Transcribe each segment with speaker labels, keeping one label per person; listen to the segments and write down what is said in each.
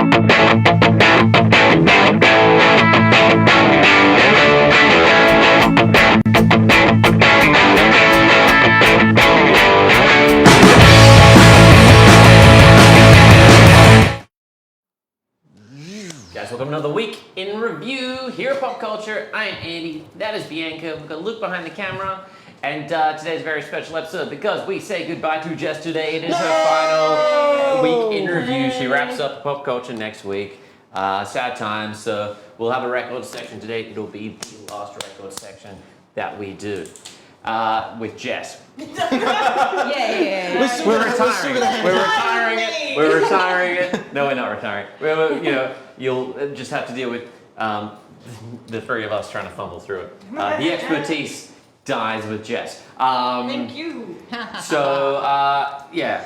Speaker 1: Guys, welcome to another week in review here at Pop Culture. I am Andy, that is Bianca. We've got Luke behind the camera, and today's a very special episode because we say goodbye to Jess today. It is her final week in review. She wraps up Pop Culture next week. Sad times, so we'll have a record section today. It'll be the last record section that we do with Jess.
Speaker 2: Yeah.
Speaker 1: We're retiring it. We're retiring it. No, we're not retiring. You'll just have to deal with the three of us trying to fumble through it. The expertise dies with Jess.
Speaker 2: Thank you.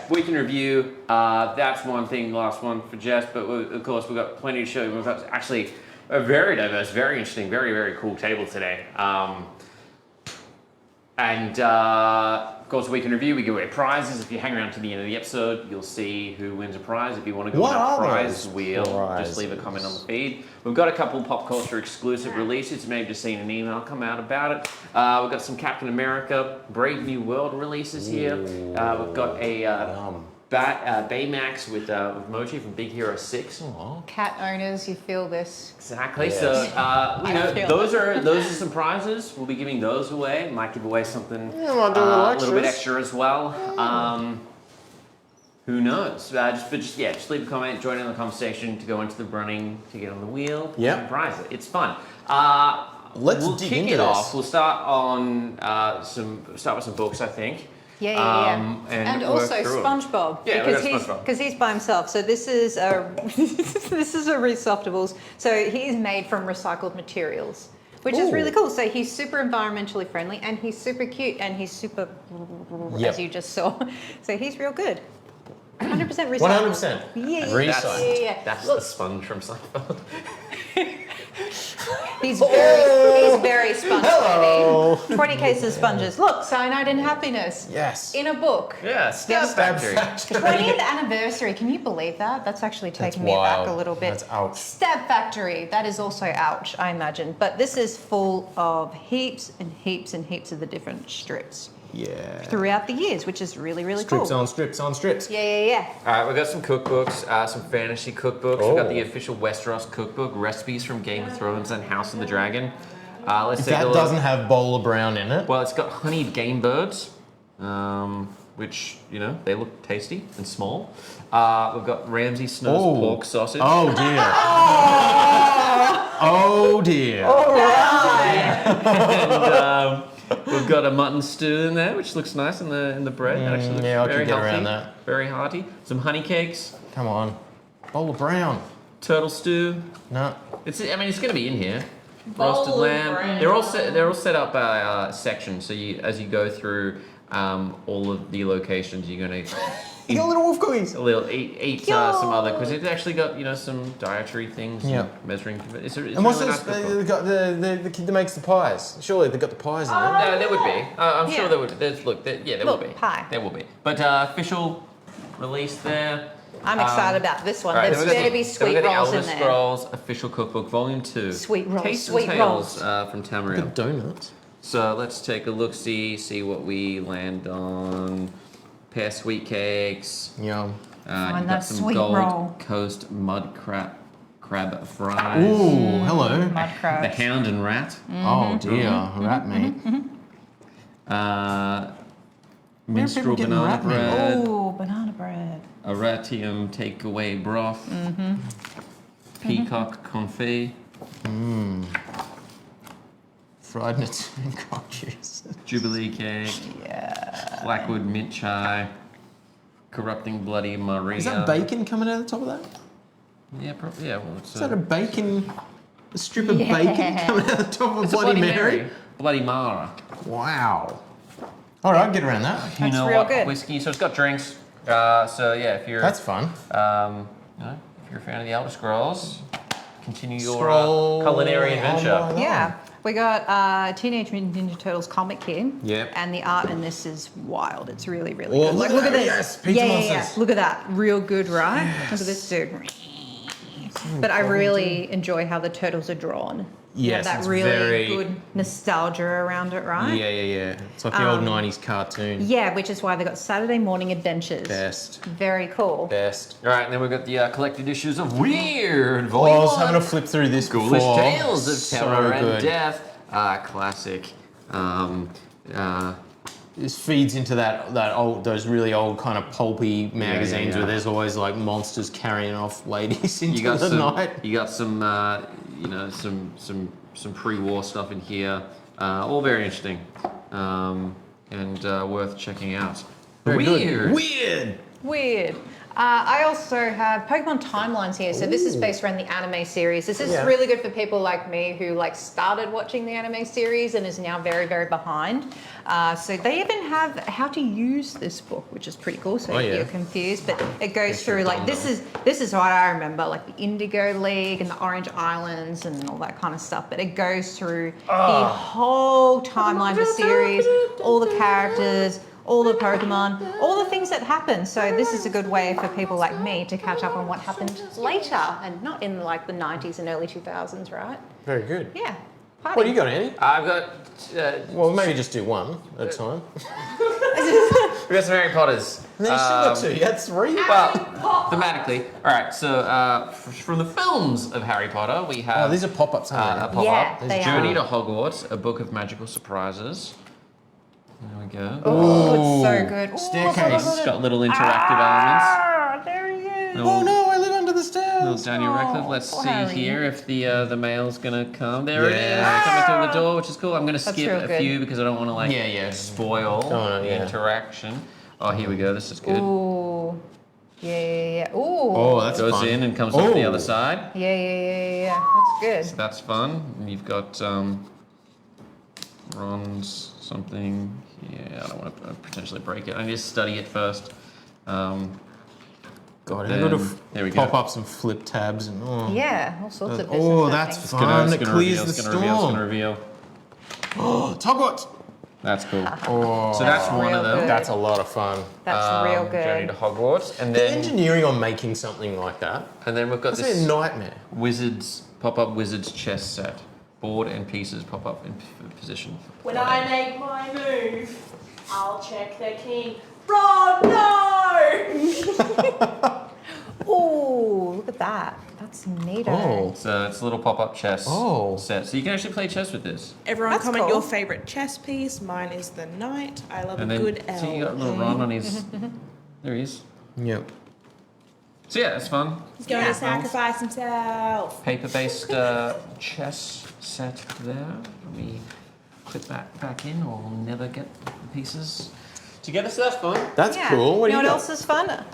Speaker 1: Week in review. That's one thing, last one for Jess, but of course we've got plenty to show you. We've got actually a very diverse, very interesting, very, very cool table today. Of course, week in review, we give away prizes. If you hang around to the end of the episode, you'll see who wins a prize. If you want to go on a prize wheel, just leave a comment on the feed. We've got a couple Pop Culture exclusive releases. You may have just seen an email come out about it. We've got some Captain America Brave New World releases here. We've got a Baymax with Mochi from Big Hero 6.
Speaker 2: Cat owners, you feel this.
Speaker 1: Exactly.
Speaker 3: Yes.
Speaker 1: So those are some prizes. We'll be giving those away. Might give away something
Speaker 3: a
Speaker 1: little bit extra as well. Who knows? Just leave a comment, join in the conversation to go into the running to get on the wheel.
Speaker 3: Yeah.
Speaker 1: Prize it. It's fun.
Speaker 3: We'll dig
Speaker 1: kick
Speaker 3: into
Speaker 1: it
Speaker 3: this.
Speaker 1: off. We'll start on start with some books, I think.
Speaker 2: Yeah. And also
Speaker 1: work through 'em.
Speaker 2: SpongeBob,
Speaker 1: Yeah,
Speaker 2: because he's by himself. So this is a this is a Resoftables. So he's made from recycled materials, which is really cool. So he's super environmentally friendly, and he's super cute, and he's super, as you just saw. So he's real good. 100% recycled.
Speaker 3: 100%.
Speaker 2: Yeah.
Speaker 3: Recycled.
Speaker 1: That's the sponge from Seinfeld.
Speaker 2: He's very sponge
Speaker 3: Hello.
Speaker 2: ready. 20 cases of sponges. Look, Cyanide and Happiness.
Speaker 3: Yes.
Speaker 2: In a book.
Speaker 1: Yeah, Stab Factory.
Speaker 2: 20th anniversary. Can you believe that? That's actually taking me back a little bit.
Speaker 3: That's ouch.
Speaker 2: Stab Factory. That is also ouch, I imagine. But this is full of heaps and heaps and heaps of the different strips.
Speaker 3: Yeah.
Speaker 2: Throughout the years, which is really, really
Speaker 3: Strips
Speaker 2: cool.
Speaker 3: on strips on strips.
Speaker 2: Yeah.
Speaker 1: All right, we've got some cookbooks, some fantasy cookbooks. We've got the official Westeros cookbook, recipes from Game of Thrones and House of the Dragon. Let's take a
Speaker 3: That
Speaker 1: look.
Speaker 3: doesn't have Bowler Brown in it.
Speaker 1: Well, it's got honeyed game birds, which, they look tasty and small. We've got Ramsay Snow's pork sausage.
Speaker 3: Oh dear. Oh dear.
Speaker 2: All right.
Speaker 1: And we've got a mutton stew in there, which looks nice in the bread. That actually looks
Speaker 3: yeah, I
Speaker 1: very
Speaker 3: can get
Speaker 1: healthy,
Speaker 3: around that.
Speaker 1: very hearty. Some honey cakes,
Speaker 3: Come on. Bowler Brown.
Speaker 1: turtle stew.
Speaker 3: No.
Speaker 1: It's going to be in here.
Speaker 2: Bowl
Speaker 1: Roasted
Speaker 2: of
Speaker 1: lamb.
Speaker 2: brown.
Speaker 1: They're all set up by sections. So as you go through all of the locations, you're going to
Speaker 3: You got little wolf cookies.
Speaker 1: eat some other, because it's actually got some dietary things.
Speaker 3: Yeah.
Speaker 1: Measuring. It's
Speaker 3: And what's
Speaker 1: really
Speaker 3: this?
Speaker 1: nice cookbook.
Speaker 3: They got the kid that makes the pies. Surely they've got the pies in there.
Speaker 1: No, there would be. I'm sure
Speaker 2: Yeah.
Speaker 1: there would. There will be.
Speaker 2: Pie.
Speaker 1: There will be. But official release there.
Speaker 2: I'm excited about this one.
Speaker 1: All right,
Speaker 2: There's
Speaker 1: then we've got
Speaker 2: better be
Speaker 1: then
Speaker 2: sweet
Speaker 1: we've got
Speaker 2: rolls
Speaker 1: the
Speaker 2: in
Speaker 1: Elder
Speaker 2: there.
Speaker 1: Scrolls official cookbook, volume 2.
Speaker 2: Sweet rolls,
Speaker 1: Tastes
Speaker 2: sweet
Speaker 1: and Tales
Speaker 2: rolls.
Speaker 1: from
Speaker 3: The
Speaker 1: Tamriel.
Speaker 3: donuts.
Speaker 1: So let's take a look, see what we land on. Pear sweet cakes.
Speaker 3: Yum.
Speaker 2: Find
Speaker 1: You've
Speaker 2: that
Speaker 1: got some
Speaker 2: sweet
Speaker 1: Gold
Speaker 2: roll.
Speaker 1: Coast mud crab fries.
Speaker 3: Ooh, hello.
Speaker 2: Mud crabs.
Speaker 1: The Hound and Rat.
Speaker 3: Oh dear, rat meat.
Speaker 1: Minstrel
Speaker 3: getting
Speaker 1: banana
Speaker 3: rat meat?
Speaker 1: bread.
Speaker 2: Oh, banana bread.
Speaker 1: Aratium takeaway broth. Peacock confit.
Speaker 3: Fried nuts and cocktails.
Speaker 1: Jubilee cake.
Speaker 2: Yeah.
Speaker 1: Blackwood mint chai. Corrupting bloody Maria.
Speaker 3: Is that bacon coming out of the top of that?
Speaker 1: Yeah, probably. Yeah, well, it's
Speaker 3: Is that a strip of bacon coming out of the top of
Speaker 1: it's a
Speaker 3: Bloody Mary?
Speaker 1: Bloody Mara.
Speaker 3: Wow. All right, get around that.
Speaker 1: You
Speaker 2: That's
Speaker 1: know
Speaker 2: real
Speaker 1: what?
Speaker 2: good.
Speaker 1: Whiskey. So it's got drinks. So yeah, if you're
Speaker 3: That's fun.
Speaker 1: if you're a fan of the Elder Scrolls, continue your
Speaker 3: Scroll
Speaker 1: culinary adventure.
Speaker 3: on.
Speaker 2: Yeah. We got Teenage Mutant Ninja Turtles comic here.
Speaker 3: Yep.
Speaker 2: And the art in this is wild. It's really, really
Speaker 3: Oh,
Speaker 2: good.
Speaker 3: look
Speaker 2: Look
Speaker 3: at
Speaker 2: at
Speaker 3: that.
Speaker 2: this.
Speaker 3: Yes, Pizza
Speaker 2: yeah.
Speaker 3: Monsters.
Speaker 2: Look at that. Real good, right? Look at this dude. but I really enjoy how the turtles are drawn. You have
Speaker 3: Yes,
Speaker 2: that
Speaker 3: it's
Speaker 2: really
Speaker 3: very
Speaker 2: good nostalgia around it, right?
Speaker 3: Yeah. It's like the old 90s cartoon.
Speaker 2: Yeah, which is why they got Saturday morning adventures.
Speaker 3: Best.
Speaker 2: Very cool.
Speaker 3: Best.
Speaker 1: All right, and then we've got the collected issues of Weird
Speaker 3: Oh,
Speaker 1: Volume
Speaker 3: I was
Speaker 1: 1.
Speaker 3: having to flip through this
Speaker 1: Ghoulish
Speaker 3: before.
Speaker 1: Tales of Terror and
Speaker 3: good.
Speaker 1: Death. Classic.
Speaker 3: This feeds into those really old kind of pulpy magazines where there's always like monsters carrying off ladies into the night.
Speaker 1: You got some, some pre-war stuff in here. All very interesting, and worth checking out.
Speaker 3: Very good.
Speaker 1: Weird.
Speaker 2: Weird. I also have Pokemon Timelines here. So this is based around the anime series. This is really good for people like me who like started watching the anime series and is now very, very behind. So they even have how to use this book, which is pretty cool. So if you're confused, but it goes through like this is what I remember, like the Indigo League and the Orange Islands and all that kind of stuff. But it goes through the whole timeline of the series, all the characters, all the Pokemon, all the things that happen. So this is a good way for people like me to catch up on what happened later and not in like the 90s and early 2000s, right?
Speaker 3: Very good.
Speaker 2: Yeah. Party.
Speaker 3: What do you got, Andy?
Speaker 1: I've got.
Speaker 3: Well, maybe just do one at a time.
Speaker 1: We've got some Harry Potters.
Speaker 3: And then you still got two. You had three?
Speaker 1: Well, thematically. All right, so from the films of Harry Potter, we have.
Speaker 3: Oh, these are pop-ups, aren't they?
Speaker 1: pop-up.
Speaker 2: Yeah, they
Speaker 1: Journey
Speaker 2: are.
Speaker 1: to Hogwarts, a book of magical surprises. There we go.
Speaker 2: Oh, it's so good. Ooh,
Speaker 3: Staircase.
Speaker 1: It's got little interactive elements.
Speaker 2: Ah, there he is.
Speaker 3: Oh no, I live under the
Speaker 1: Little
Speaker 3: stairs.
Speaker 1: Daniel Radcliffe. Let's
Speaker 2: poor
Speaker 1: see
Speaker 2: Harry.
Speaker 1: here if the mail's gonna come. There it is,
Speaker 3: Yes.
Speaker 1: coming through the door, which is cool. I'm gonna skip
Speaker 2: real
Speaker 1: a
Speaker 2: good.
Speaker 1: few because I don't want to like spoil the interaction. Oh, here we go. This is good.
Speaker 2: Ooh. Yeah. Ooh.
Speaker 3: Oh, that's
Speaker 1: Goes
Speaker 3: fun.
Speaker 1: in and comes out the other side.
Speaker 2: Yeah. That's good.
Speaker 1: So that's fun. And you've got Ron's something. Yeah, I don't want to potentially break it. I need to study it first.
Speaker 3: God,
Speaker 1: Then-
Speaker 3: I'm going
Speaker 1: there we go.
Speaker 3: to pop up some flip tabs and
Speaker 2: Yeah, all sorts of business
Speaker 3: oh, that's
Speaker 2: happening.
Speaker 3: fun. It clears the
Speaker 1: It's gonna reveal.
Speaker 3: Oh, Hogwarts.
Speaker 1: That's cool.
Speaker 3: Oh,
Speaker 1: So that's one
Speaker 2: real
Speaker 1: of them.
Speaker 2: good.
Speaker 3: that's a lot of fun.
Speaker 2: That's real
Speaker 1: Journey
Speaker 2: good.
Speaker 1: to Hogwarts, and
Speaker 3: The
Speaker 1: then
Speaker 3: engineering on making something like that,
Speaker 1: we've got
Speaker 3: that's
Speaker 1: this
Speaker 3: a nightmare.
Speaker 1: pop-up Wizards chess set. Board and pieces pop up in position.
Speaker 4: When I make my move, I'll check the king. Ron, no!
Speaker 2: Ooh, look at that. That's neato.
Speaker 3: Oh.
Speaker 1: So it's a little pop-up chess set. So you can actually play chess with this.
Speaker 4: Everyone
Speaker 2: That's
Speaker 4: comment
Speaker 2: cool.
Speaker 4: your favourite chess piece. Mine is the knight. I love
Speaker 1: And
Speaker 4: a
Speaker 1: then
Speaker 4: good L.
Speaker 1: so you got a little Ron on his. There he is.
Speaker 3: Yep.
Speaker 1: So yeah, it's fun.
Speaker 4: He's going to sacrifice himself.
Speaker 1: Paper-based chess set there. Let me clip that back in, or we'll never get the pieces together. So that's fun.
Speaker 3: That's cool. What do
Speaker 2: you
Speaker 3: you
Speaker 2: know
Speaker 3: got?
Speaker 2: what else is fun?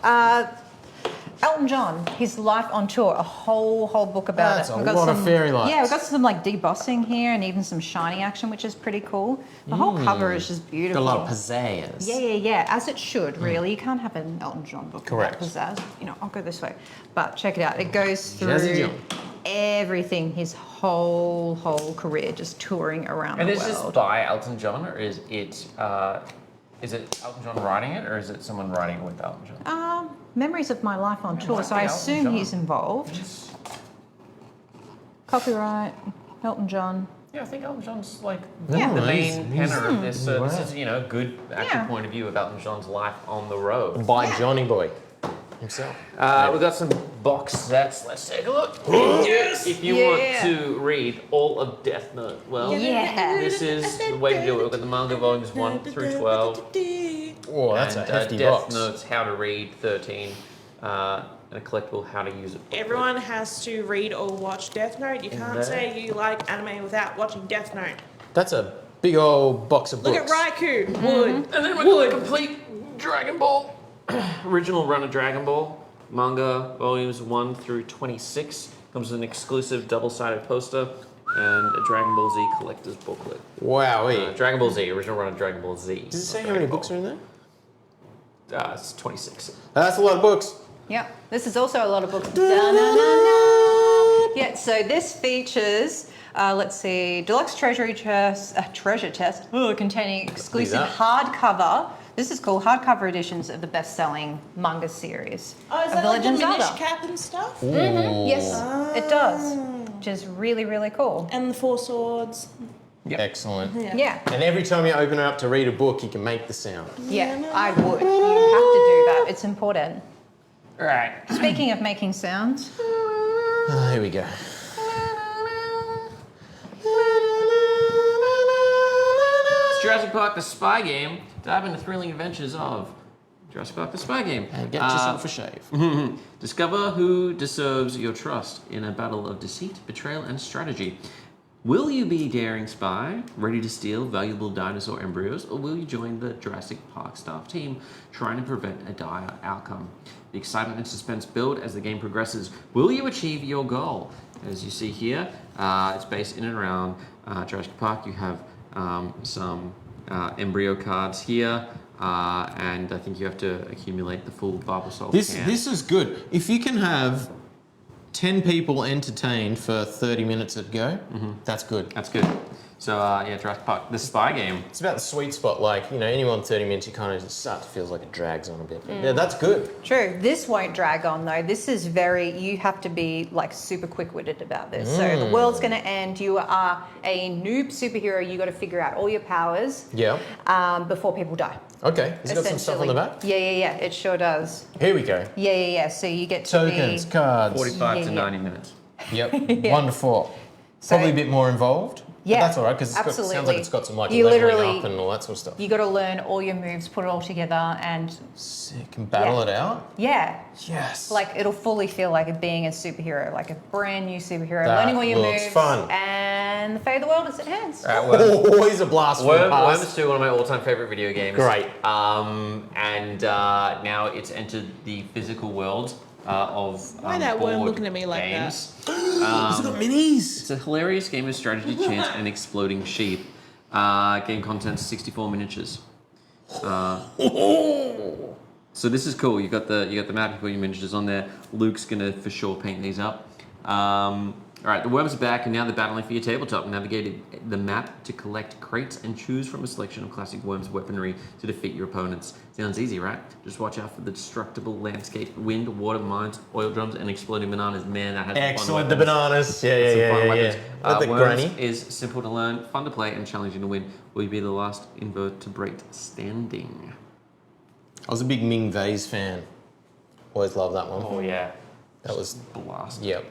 Speaker 2: Elton John, his life on tour, a whole book about
Speaker 3: That's
Speaker 2: it.
Speaker 3: a
Speaker 2: We've got
Speaker 3: lot of fairy lights.
Speaker 2: Yeah, we've got some like debossing here and even some shiny action, which is pretty cool. The whole cover is just
Speaker 3: Got
Speaker 2: beautiful.
Speaker 3: a lot of pizzazz.
Speaker 2: Yeah, as it should, really. You can't have an Elton John book
Speaker 3: Correct.
Speaker 2: without pizzazz. You know, I'll go this way. But check it out. It goes
Speaker 3: Jazzy
Speaker 2: through
Speaker 3: John.
Speaker 2: everything, his whole career, just touring around
Speaker 1: And
Speaker 2: the
Speaker 1: is this
Speaker 2: world.
Speaker 1: by Elton John, or is it Elton John writing it, or is it someone writing it with Elton John?
Speaker 2: Memories of my life on tour,
Speaker 1: might
Speaker 2: so
Speaker 1: be
Speaker 2: I
Speaker 1: Elton
Speaker 2: assume
Speaker 1: John.
Speaker 2: he's involved. Copyright, Elton John.
Speaker 1: Yeah, I think Elton John's like
Speaker 3: Yeah,
Speaker 1: the
Speaker 3: he's-
Speaker 1: main
Speaker 3: he's-
Speaker 1: penner of this. So this
Speaker 3: Wow.
Speaker 1: is, a good actual
Speaker 2: Yeah.
Speaker 1: point of view of Elton John's life on the road.
Speaker 3: By Johnny Boy himself.
Speaker 1: We've got some box sets. Let's take a look. Yes! If you want
Speaker 2: Yeah.
Speaker 1: to read all of Death Note, well,
Speaker 2: Yeah.
Speaker 1: this is the way to do it. We've got the manga volumes 1 through 12.
Speaker 3: Oh, that's
Speaker 1: and,
Speaker 3: a hefty
Speaker 1: Death
Speaker 3: box.
Speaker 1: Notes, How to Read 13, and a collectible How to Use It. booklet.
Speaker 4: Everyone has to read or watch Death Note. You can't
Speaker 1: there.
Speaker 4: say you like anime without watching Death Note.
Speaker 3: That's a big old box of
Speaker 4: Look
Speaker 3: books.
Speaker 4: at Raikou. Wood.
Speaker 1: And then we've got the complete Dragon Ball, original run of Dragon Ball, manga volumes 1 through 26. Comes with an exclusive double-sided poster and a Dragon Ball Z collector's booklet.
Speaker 3: Wowee.
Speaker 1: Dragon Ball Z, original run of Dragon Ball Z.
Speaker 3: Does it say how many books are in there?
Speaker 1: It's 26.
Speaker 3: That's a lot of books.
Speaker 2: Yep, this is also a lot of books. Da-na-na-na. Yeah, so this features, let's see, deluxe treasure chest containing exclusive
Speaker 3: that?
Speaker 2: hardcover This is cool. Hardcover editions of the best-selling manga series
Speaker 4: Oh, is
Speaker 2: of
Speaker 4: that
Speaker 2: The
Speaker 4: like the
Speaker 2: Legend of
Speaker 4: Minish
Speaker 2: Zelda.
Speaker 4: Cap and stuff?
Speaker 2: Yes, it does. Which is really, really cool.
Speaker 4: And the Four Swords.
Speaker 3: Yep. Excellent.
Speaker 2: Yeah.
Speaker 3: And every time you open it up to read a book, you can make the sound.
Speaker 2: Yeah, I would. You have to do that. It's important.
Speaker 1: All right.
Speaker 2: Speaking of making sounds,
Speaker 3: Here we go.
Speaker 1: It's Jurassic Park: The Spy Game. Dive into thrilling adventures of Jurassic Park: The Spy Game.
Speaker 3: And get yourself a shave.
Speaker 1: Discover who deserves your trust in a battle of deceit, betrayal, and strategy. Will you be a daring spy, ready to steal valuable dinosaur embryos, or will you join the Jurassic Park staff team trying to prevent a dire outcome? The excitement and suspense build as the game progresses. Will you achieve your goal? As you see here, it's based in and around Jurassic Park. You have some embryo cards here, and I think you have to accumulate the full Bulbasaur can.
Speaker 3: This is good. If you can have 10 people entertained for 30 minutes at go, that's good.
Speaker 1: That's good. So yeah, Jurassic Park, the Spy Game.
Speaker 3: It's about the sweet spot. Like, you know, anyone 30 minutes, you kind of start to feel like it drags on a bit. Yeah, that's good.
Speaker 2: true. This won't drag on though. This is you have to be like super quick-witted about this. So the world's going to end. You are a noob superhero. You got to figure out all your powers
Speaker 3: Yeah.
Speaker 2: before people die.
Speaker 3: Okay. Has it got some stuff on the back?
Speaker 2: Yeah. It sure does.
Speaker 3: Here we go.
Speaker 2: Yeah. So you get to
Speaker 3: Tokens,
Speaker 2: be...
Speaker 3: cards.
Speaker 1: 45 to
Speaker 2: Yeah.
Speaker 1: 90 minutes.
Speaker 3: Yep. 1 to 4.
Speaker 2: So-
Speaker 3: Probably a bit more involved.
Speaker 2: Yeah,
Speaker 3: But that's all right, because it sounds
Speaker 2: absolutely.
Speaker 3: like it's got some like
Speaker 2: You
Speaker 3: leveling
Speaker 2: literally-
Speaker 3: up and all that sort of stuff.
Speaker 2: You got to learn all your moves, put it all together, and
Speaker 3: Sick. And battle it out?
Speaker 2: yeah,
Speaker 3: Yes.
Speaker 2: like it'll fully feel like being a superhero, like a brand new superhero,
Speaker 3: That
Speaker 2: learning all your
Speaker 3: looks
Speaker 2: moves,
Speaker 3: fun.
Speaker 2: and the fate of the world is at hand.
Speaker 3: Always a blast from the past.
Speaker 1: Worms 2, one of my all-time favorite video games.
Speaker 3: Great.
Speaker 1: And now it's entered the physical world of
Speaker 4: Why that worm
Speaker 1: board
Speaker 4: looking at me like
Speaker 1: games.
Speaker 3: It's got minis.
Speaker 1: It's a hilarious game of strategy, chance, and exploding sheep. Game contents 64 miniatures. So this is cool. You got the map. You got your miniatures on there. Luke's gonna for sure paint these up. All right, the worms are back, and now they're battling for your tabletop. Navigate the map to collect crates and choose from a selection of classic worms weaponry to defeat your opponents. Sounds easy, right? Just watch out for the destructible landscape, wind, water, mines, oil drums, and exploding bananas. Man, that has
Speaker 3: Excellent.
Speaker 1: fun
Speaker 3: The bananas. Yeah. With the
Speaker 1: Worms
Speaker 3: granny.
Speaker 1: is simple to learn, fun to play, and challenging to win. Will you be the last invertebrate standing?
Speaker 3: I was a big Ming Vase fan. Always loved that one.
Speaker 1: Oh yeah,
Speaker 3: That was,
Speaker 1: blast.
Speaker 3: yep.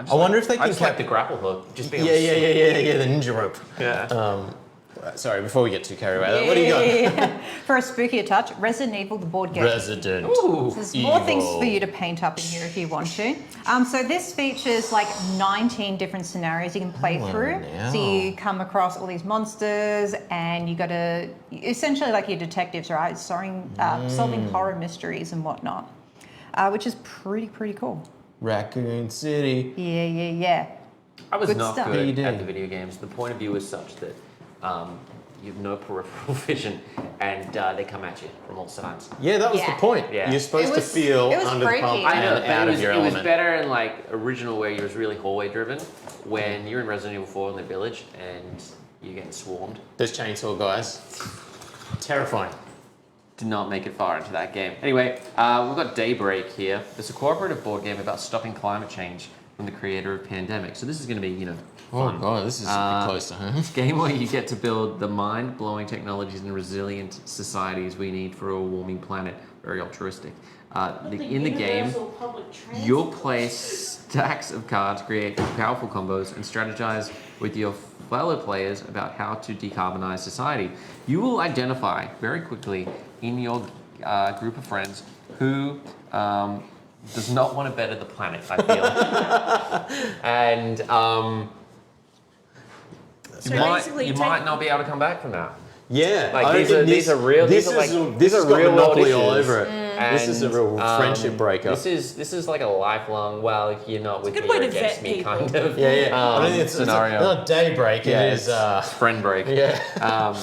Speaker 1: I
Speaker 3: wonder if they can
Speaker 1: like the grapple hook. Just being
Speaker 3: Yeah, the ninja rope.
Speaker 1: Yeah.
Speaker 3: Sorry, before we get too carried away, what do you got?
Speaker 2: Yeah. For a spookier touch, Resident Evil, the board game.
Speaker 3: Resident.
Speaker 1: Ooh.
Speaker 2: There's more things
Speaker 3: Evil.
Speaker 2: for you to paint up in here if you want to. So this features like 19 different scenarios you can play through.
Speaker 3: now.
Speaker 2: So you come across all these monsters, and you got to essentially like your detectives, right? Solving horror mysteries and whatnot, which is pretty cool.
Speaker 3: Raccoon City.
Speaker 2: Yeah.
Speaker 1: I was
Speaker 2: Good
Speaker 1: not
Speaker 2: stuff.
Speaker 1: good
Speaker 3: You
Speaker 1: at
Speaker 3: did.
Speaker 1: the video games. The point of view is such that you have no peripheral vision, and they come at you from all sides.
Speaker 3: Yeah, that was the
Speaker 2: Yeah.
Speaker 3: point.
Speaker 1: Yeah.
Speaker 3: You're supposed
Speaker 2: It
Speaker 3: to
Speaker 2: was-
Speaker 3: feel
Speaker 2: it was
Speaker 3: under
Speaker 2: freaky.
Speaker 3: the pump
Speaker 1: I know,
Speaker 3: and
Speaker 1: but
Speaker 3: out
Speaker 1: it was,
Speaker 3: of your
Speaker 1: it was
Speaker 3: element.
Speaker 1: better in like original where you was really hallway driven. When you're in Resident Evil 4 in the village and you're getting swarmed.
Speaker 3: Those chainsaw guys. Terrifying.
Speaker 1: Did not make it far into that game. Anyway, we've got Daybreak here. It's a cooperative board game about stopping climate change from the creator of Pandemic. So this is going to be,
Speaker 3: Oh
Speaker 1: fun.
Speaker 3: god, this is a bit close to home.
Speaker 1: Game where you get to build the mind-blowing technologies and resilient societies we need for a warming planet. Very altruistic. In the game, you'll play stacks of cards, create powerful combos, and strategize with your fellow players about how to decarbonize society. You will identify very quickly in your group of friends who does not want to better the planet, I feel. And
Speaker 4: So
Speaker 1: you
Speaker 4: basically
Speaker 1: might not be able to come back from that.
Speaker 3: Yeah,
Speaker 1: Like,
Speaker 3: I don't
Speaker 1: these are-
Speaker 3: think
Speaker 1: these are real-
Speaker 3: This
Speaker 1: these are
Speaker 3: is
Speaker 1: like-
Speaker 3: this
Speaker 1: these
Speaker 3: has
Speaker 1: are
Speaker 3: got
Speaker 1: real world
Speaker 3: Monopoly all
Speaker 1: issues.
Speaker 3: over it. This is a real friendship breaker.
Speaker 1: This is like a lifelong. Well, if you're not with
Speaker 4: good
Speaker 1: me,
Speaker 4: way
Speaker 1: you're
Speaker 4: to
Speaker 1: against
Speaker 4: vet
Speaker 1: me,
Speaker 4: people.
Speaker 1: kind of.
Speaker 3: Yeah. I don't think it's
Speaker 1: scenario.
Speaker 3: not daybreak.
Speaker 1: Yeah,
Speaker 3: it is
Speaker 1: it's friend break.
Speaker 3: yeah,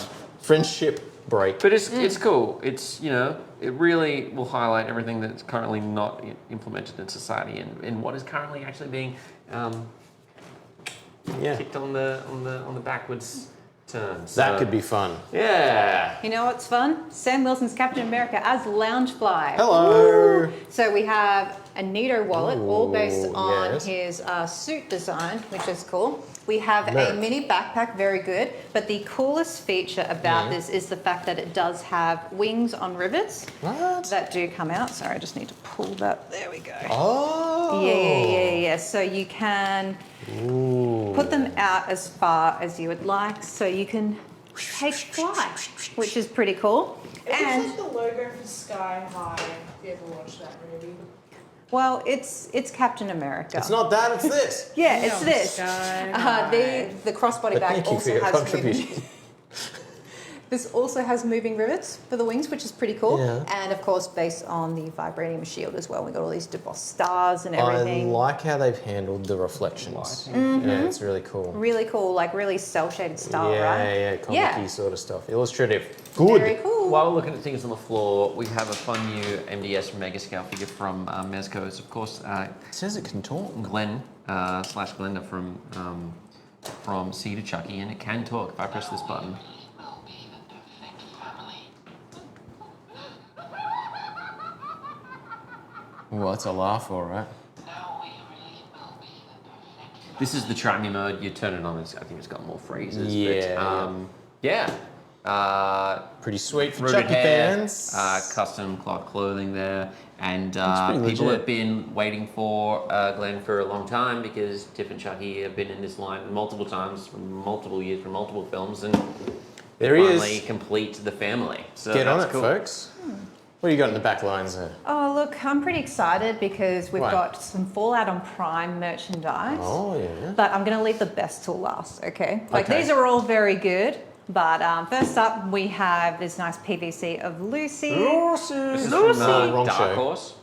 Speaker 3: friendship break.
Speaker 1: But it's cool. It's it really will highlight everything that's currently not implemented in society and what is currently actually being
Speaker 3: Yeah.
Speaker 1: kicked on the backwards turn.
Speaker 3: That could be fun.
Speaker 1: Yeah.
Speaker 2: You know what's fun? Sam Wilson's Captain America as Loungefly.
Speaker 3: Hello.
Speaker 2: So we have a Nito wallet, all based
Speaker 3: Ooh,
Speaker 2: on
Speaker 3: yes.
Speaker 2: his suit design, which is cool. We have
Speaker 3: Nice.
Speaker 2: a mini backpack, very good. But the coolest feature about this is the fact that it does have wings on rivets
Speaker 3: What?
Speaker 2: that do come out. Sorry, I just need to pull that. There we go.
Speaker 3: Oh.
Speaker 2: Yeah. So you can put them out as far as you would like, so you can take flight, which is pretty cool.
Speaker 4: It looks
Speaker 2: And
Speaker 4: like the logo for Sky High. If you ever watched that movie.
Speaker 2: well, it's Captain America.
Speaker 3: It's not that, it's this.
Speaker 2: Yeah, it's this.
Speaker 4: Sky
Speaker 2: The crossbody
Speaker 3: But
Speaker 2: bag
Speaker 3: thank you for
Speaker 2: also
Speaker 3: your
Speaker 2: has
Speaker 3: contribution.
Speaker 2: moving. This also has moving rivets for the wings, which is pretty cool.
Speaker 3: Yeah.
Speaker 2: And of course, based on the vibranium shield as well. We got all these DeBoss stars and
Speaker 3: I
Speaker 2: everything.
Speaker 3: like how they've handled the reflections. Yeah, it's really cool.
Speaker 2: Really cool, like really cell shaded style,
Speaker 3: yeah,
Speaker 2: right?
Speaker 3: yeah, comic-y
Speaker 2: Yeah.
Speaker 3: sort of stuff. Illustrative. Good.
Speaker 2: Very cool.
Speaker 1: While we're looking at things on the floor, we have a fun new MDS Mega Scale figure from Mezco. It's of course
Speaker 3: It says it can talk.
Speaker 1: Glenn slash Glenda from C to Chucky, and it can talk if I press this button.
Speaker 3: Well, that's a laugh, all right.
Speaker 1: This is the try me mode. You turn it on. I think it's got more phrases.
Speaker 3: Yeah.
Speaker 1: But, yeah.
Speaker 3: Pretty sweet for
Speaker 1: Rooted
Speaker 3: Chucky
Speaker 1: hair,
Speaker 3: fans.
Speaker 1: custom cloth clothing there, and
Speaker 3: pretty
Speaker 1: people
Speaker 3: legit.
Speaker 1: have been waiting for Glenn for a long time because Tiff and Chucky have been in this line multiple times for multiple years, for multiple films, and
Speaker 3: There he
Speaker 1: finally
Speaker 3: is.
Speaker 1: complete the family. So
Speaker 3: Get on
Speaker 1: that's
Speaker 3: it,
Speaker 1: cool.
Speaker 3: folks. What do you got in the back lines there?
Speaker 2: Oh, look, I'm pretty excited because we've
Speaker 3: Why?
Speaker 2: got some Fallout on Prime merchandise.
Speaker 3: Oh, yeah.
Speaker 2: But I'm going to leave the best till last, okay? Like,
Speaker 3: Okay.
Speaker 2: these are all very good. But first up, we have this nice PVC of Lucy.
Speaker 1: This is
Speaker 3: Lucy.
Speaker 1: from
Speaker 3: Wrong
Speaker 1: Dark
Speaker 3: show.
Speaker 1: Horse.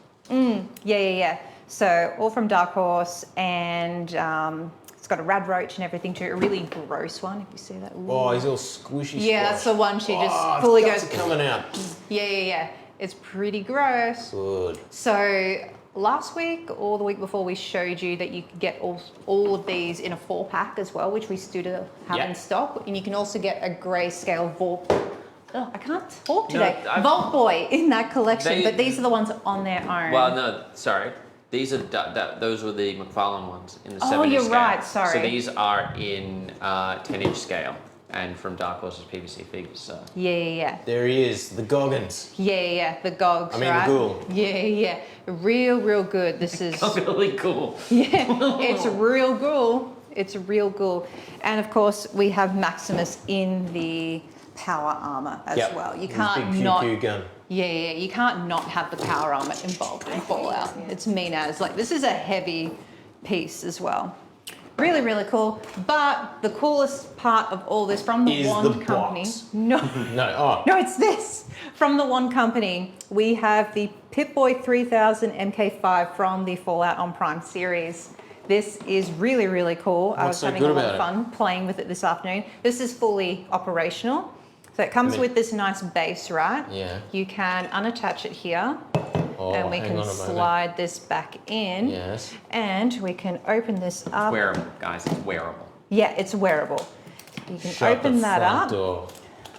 Speaker 2: Yeah. So, all from Dark Horse, and it's got a rad roach and everything too. A really gross one, if you see that. Ooh.
Speaker 3: Oh, he's all squishy.
Speaker 2: Yeah, that's the one she just
Speaker 3: oh,
Speaker 2: fully
Speaker 3: its
Speaker 2: goes.
Speaker 3: guts are coming out.
Speaker 2: Yeah. It's pretty gross.
Speaker 3: Good.
Speaker 2: So last week or the week before, we showed you that you could get all of these in a 4-pack as well, which we still have
Speaker 1: Yeah.
Speaker 2: in stock. And you can also get a grayscale Vault. Oh, I can't talk today.
Speaker 1: I've-
Speaker 2: Vault Boy in that collection,
Speaker 1: They-
Speaker 2: but these are the ones on their own.
Speaker 1: Well, no, sorry. These are those were the McFarlane ones in the 70
Speaker 2: Oh, you're
Speaker 1: scale.
Speaker 2: right, sorry.
Speaker 1: So these are in 10-inch scale and from Dark Horse's PVC figures. So.
Speaker 2: Yeah.
Speaker 3: There he is, the Goggins.
Speaker 2: Yeah. The Gogs,
Speaker 3: I mean, the
Speaker 2: right?
Speaker 3: Ghoul.
Speaker 2: Yeah. Real good. This is.
Speaker 1: Really cool.
Speaker 2: Yeah, it's a real ghoul. It's a real ghoul. And of course, we have Maximus in the power armor as
Speaker 3: Yep.
Speaker 2: well. You
Speaker 3: His
Speaker 2: can't
Speaker 3: big
Speaker 2: not.
Speaker 3: pew gun.
Speaker 2: Yeah, you can't not have the power armor involved in Fallout. It's mean as. Like, this is a heavy piece as well. Really cool. But the coolest part of all this from the
Speaker 3: Is
Speaker 2: Wand
Speaker 3: the
Speaker 2: Company.
Speaker 3: box.
Speaker 2: No.
Speaker 3: No,
Speaker 2: No, it's this. From the One Company, we have the Pip-Boy 3000 MK5 from the Fallout on Prime series. This is really cool. I
Speaker 3: What's
Speaker 2: was
Speaker 3: so
Speaker 2: having a
Speaker 3: good
Speaker 2: lot of
Speaker 3: about
Speaker 2: fun playing with it this afternoon. This is fully operational. So it comes with this nice base, right?
Speaker 3: Yeah.
Speaker 2: You can unattach it here,
Speaker 3: Oh,
Speaker 2: and we
Speaker 3: hang
Speaker 2: can
Speaker 3: on a moment.
Speaker 2: slide this back in.
Speaker 3: Yes.
Speaker 2: And we can open this up.
Speaker 1: Wearable, guys. It's wearable.
Speaker 2: Yeah, it's wearable. You can
Speaker 3: Shut
Speaker 2: open
Speaker 3: the
Speaker 2: that
Speaker 3: front
Speaker 2: up.
Speaker 3: door.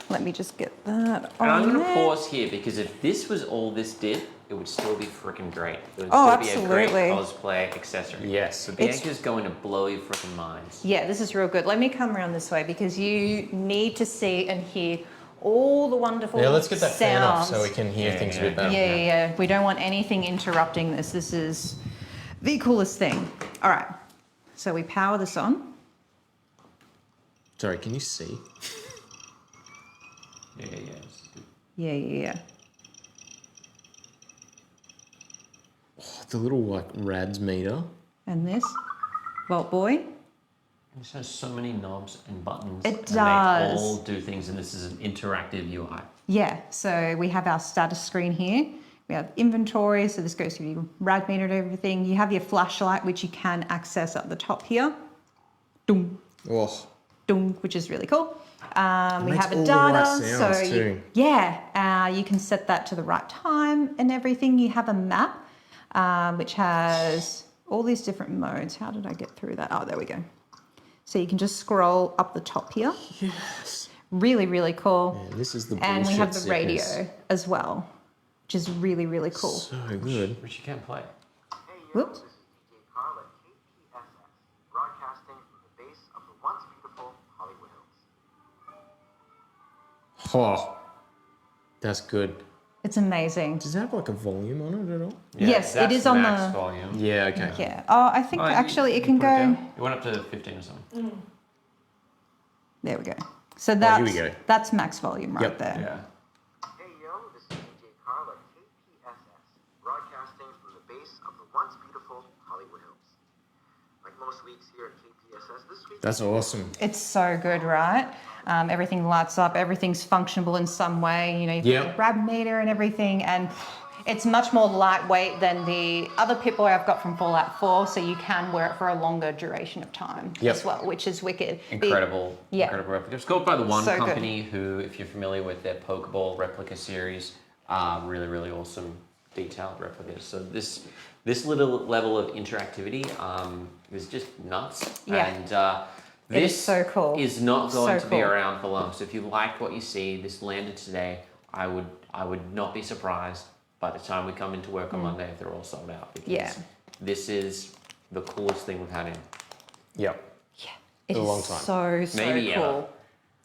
Speaker 2: Let me just get that
Speaker 1: And I'm
Speaker 2: on
Speaker 1: going to
Speaker 2: there.
Speaker 1: pause here because if this was all this did, it would still be freaking great. It would
Speaker 2: Oh,
Speaker 1: still be a great
Speaker 2: absolutely.
Speaker 1: cosplay accessory.
Speaker 3: Yes.
Speaker 1: So
Speaker 2: It's-
Speaker 1: Bianca's going to blow your freaking minds.
Speaker 2: Yeah, this is real good. Let me come around this way because you need to see and hear all the wonderful
Speaker 3: Yeah, let's get that fan off
Speaker 2: sounds.
Speaker 3: so we can hear
Speaker 1: Yeah,
Speaker 3: things
Speaker 1: yeah.
Speaker 3: a bit better.
Speaker 2: Yeah. We don't want anything interrupting this. This is the coolest thing. All right. So we power this on.
Speaker 3: Sorry, can you see?
Speaker 1: Yeah.
Speaker 2: Yeah.
Speaker 3: Oh, the little like rads meter.
Speaker 2: And this, Vault Boy.
Speaker 1: This has so many knobs and buttons.
Speaker 2: It
Speaker 1: and
Speaker 2: does.
Speaker 1: They all do things, and this is an interactive UI.
Speaker 2: Yeah, so we have our status screen here. We have inventory, so this goes through your rad meter and everything. You have your flashlight, which you can access at the top here. Doom,
Speaker 3: Oh,
Speaker 2: doom, which is really cool. We
Speaker 3: makes
Speaker 2: have
Speaker 3: all
Speaker 2: a
Speaker 3: the
Speaker 2: data,
Speaker 3: right
Speaker 2: so
Speaker 3: sounds too.
Speaker 2: you can set that to the right time and everything. You have a map, which has all these different modes. How did I get through that? Oh, there we go. So you can just scroll up the top here.
Speaker 3: Yes.
Speaker 2: Really, really cool.
Speaker 3: Man, this is the
Speaker 2: And we have the
Speaker 3: bullshit
Speaker 2: radio
Speaker 3: sickness.
Speaker 2: as well, which is really, really cool.
Speaker 3: So good.
Speaker 1: Which you can't play.
Speaker 5: Hey yo,
Speaker 2: Whoops.
Speaker 5: this is DJ Carl at KPSS, broadcasting from the base of the once beautiful Hollywood Hills.
Speaker 3: Oh, that's good.
Speaker 2: It's amazing.
Speaker 3: Does it have like a volume on it at all?
Speaker 2: Yes, it
Speaker 1: that's
Speaker 2: is on
Speaker 1: max
Speaker 2: the-
Speaker 1: volume.
Speaker 3: Yeah, okay.
Speaker 2: Yeah. Oh, I think actually it can
Speaker 1: put it
Speaker 2: go.
Speaker 1: down. It went up to 15 or something.
Speaker 2: There we go. So
Speaker 3: here
Speaker 2: that's
Speaker 3: we go.
Speaker 2: that's max volume right
Speaker 3: Yep.
Speaker 2: there.
Speaker 1: Yeah.
Speaker 5: Hey yo, this is DJ Carl at KPSS, broadcasting from the base of the once beautiful Hollywood Hills. Like most weeks here at KPSS, this week
Speaker 3: That's awesome.
Speaker 2: It's so good, right? Everything lights up. Everything's functionable in some way. You know, you've got
Speaker 3: Yep.
Speaker 2: a grab meter and everything, and it's much more lightweight than the other Pip-Boy I've got from Fallout 4. So you can wear it for a longer duration of time
Speaker 3: Yep.
Speaker 2: as well, which is wicked.
Speaker 1: Incredible,
Speaker 2: Yeah.
Speaker 1: incredible replica. It's called by the one
Speaker 2: So good.
Speaker 1: company who, if you're familiar with their Pokeball replica series, really, really awesome detailed replicas. So this little level of interactivity is just nuts.
Speaker 2: Yeah.
Speaker 1: And
Speaker 2: It is
Speaker 1: this
Speaker 2: so cool.
Speaker 1: is not going
Speaker 2: So
Speaker 1: to be
Speaker 2: cool.
Speaker 1: around for long. So if you like what you see, this landed today, I would not be surprised by the time we come into work on Monday if they're all sold out. Because
Speaker 2: Mm. Yeah.
Speaker 1: this is the coolest thing we've had in.
Speaker 3: Yep.
Speaker 2: Yeah,
Speaker 3: a
Speaker 2: it is
Speaker 3: long time.
Speaker 2: so
Speaker 1: Maybe
Speaker 2: cool.
Speaker 1: ever.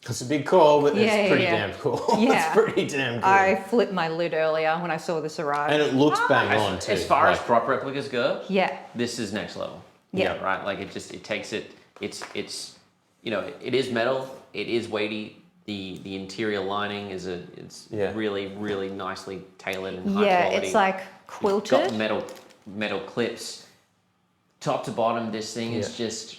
Speaker 3: It's a big call, but
Speaker 2: Yeah,
Speaker 3: it's pretty
Speaker 2: yeah.
Speaker 3: damn cool.
Speaker 2: Yeah.
Speaker 3: It's pretty damn good.
Speaker 2: I flipped my lid earlier when I saw this arrive.
Speaker 3: And it looks bang on too.
Speaker 1: As far as
Speaker 3: like,
Speaker 1: prop replicas go,
Speaker 2: Yeah.
Speaker 1: this is next level.
Speaker 2: Yeah.
Speaker 1: Right? Like it takes it, it's you know, it is metal, it is weighty. The interior lining is
Speaker 3: Yeah.
Speaker 1: really, really nicely tailored and high
Speaker 2: Yeah,
Speaker 1: quality.
Speaker 2: it's like
Speaker 1: It's
Speaker 2: quilted.
Speaker 1: got metal clips. Top to bottom, this thing is
Speaker 3: Yeah.
Speaker 1: just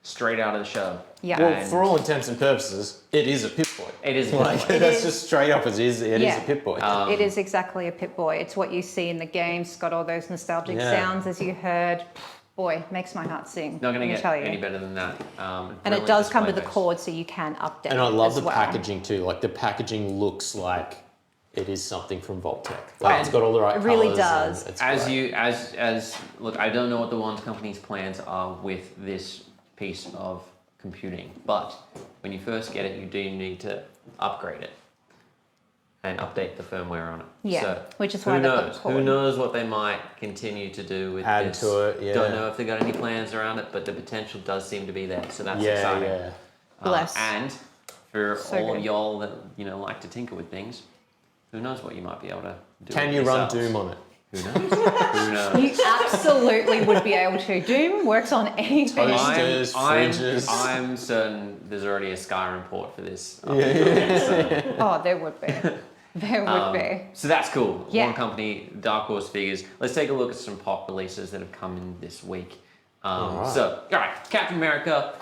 Speaker 1: straight out of the show.
Speaker 2: Yeah.
Speaker 3: well,
Speaker 1: And
Speaker 3: for all intents and purposes, it is a Pip-Boy.
Speaker 1: it is
Speaker 3: Like,
Speaker 1: like,
Speaker 3: that's
Speaker 2: is-
Speaker 3: just straight up as is. It is
Speaker 2: Yeah.
Speaker 3: a Pip-Boy.
Speaker 2: It is exactly a Pip-Boy. It's what you see in the games. It's got all those nostalgic
Speaker 3: Yeah.
Speaker 2: sounds, as you heard. Boy, makes my heart sing.
Speaker 1: not going
Speaker 2: let me
Speaker 1: to
Speaker 2: tell
Speaker 1: get
Speaker 2: you.
Speaker 1: any better than that.
Speaker 2: And it
Speaker 1: Brilliant
Speaker 2: does come with a
Speaker 1: display base.
Speaker 2: cord, so you can update.
Speaker 3: And I love
Speaker 2: as
Speaker 3: the
Speaker 2: well.
Speaker 3: packaging too. Like the packaging looks like it is something from Vault-Tec. Like it's got all the right
Speaker 2: It really
Speaker 3: colours
Speaker 2: does.
Speaker 3: and it's
Speaker 1: As
Speaker 3: great.
Speaker 1: you as look, I don't know what the one company's plans are with this piece of computing, but when you first get it, you do need to upgrade it and update the firmware on it.
Speaker 2: Yeah,
Speaker 1: So,
Speaker 2: which is
Speaker 1: who
Speaker 2: why they've got the
Speaker 1: knows? Who
Speaker 2: cord.
Speaker 1: knows what they might continue to do with
Speaker 3: Add
Speaker 1: this?
Speaker 3: to it, yeah.
Speaker 1: Don't know if they got any plans around it, but the potential does seem to be there. So that's
Speaker 3: yeah,
Speaker 1: exciting.
Speaker 3: yeah.
Speaker 2: Bless.
Speaker 1: And for
Speaker 2: So
Speaker 1: all
Speaker 2: good.
Speaker 1: of y'all that like to tinker with things, who knows what you might be able to do.
Speaker 3: Can
Speaker 1: with
Speaker 3: you run
Speaker 1: yourselves.
Speaker 3: Doom on it?
Speaker 1: Who knows? Who knows?
Speaker 2: You absolutely would be able to. Doom works on anything.
Speaker 3: Toast. Toasters, fridges.
Speaker 1: I'm certain there's already a Skyrim port for this.
Speaker 2: Oh, there would be. There would be.
Speaker 1: So that's cool.
Speaker 2: Yeah.
Speaker 1: One company, Dark Horse figures. Let's take a look at some pop releases that have come in this week.
Speaker 3: Alright.
Speaker 1: So, all right, Captain America,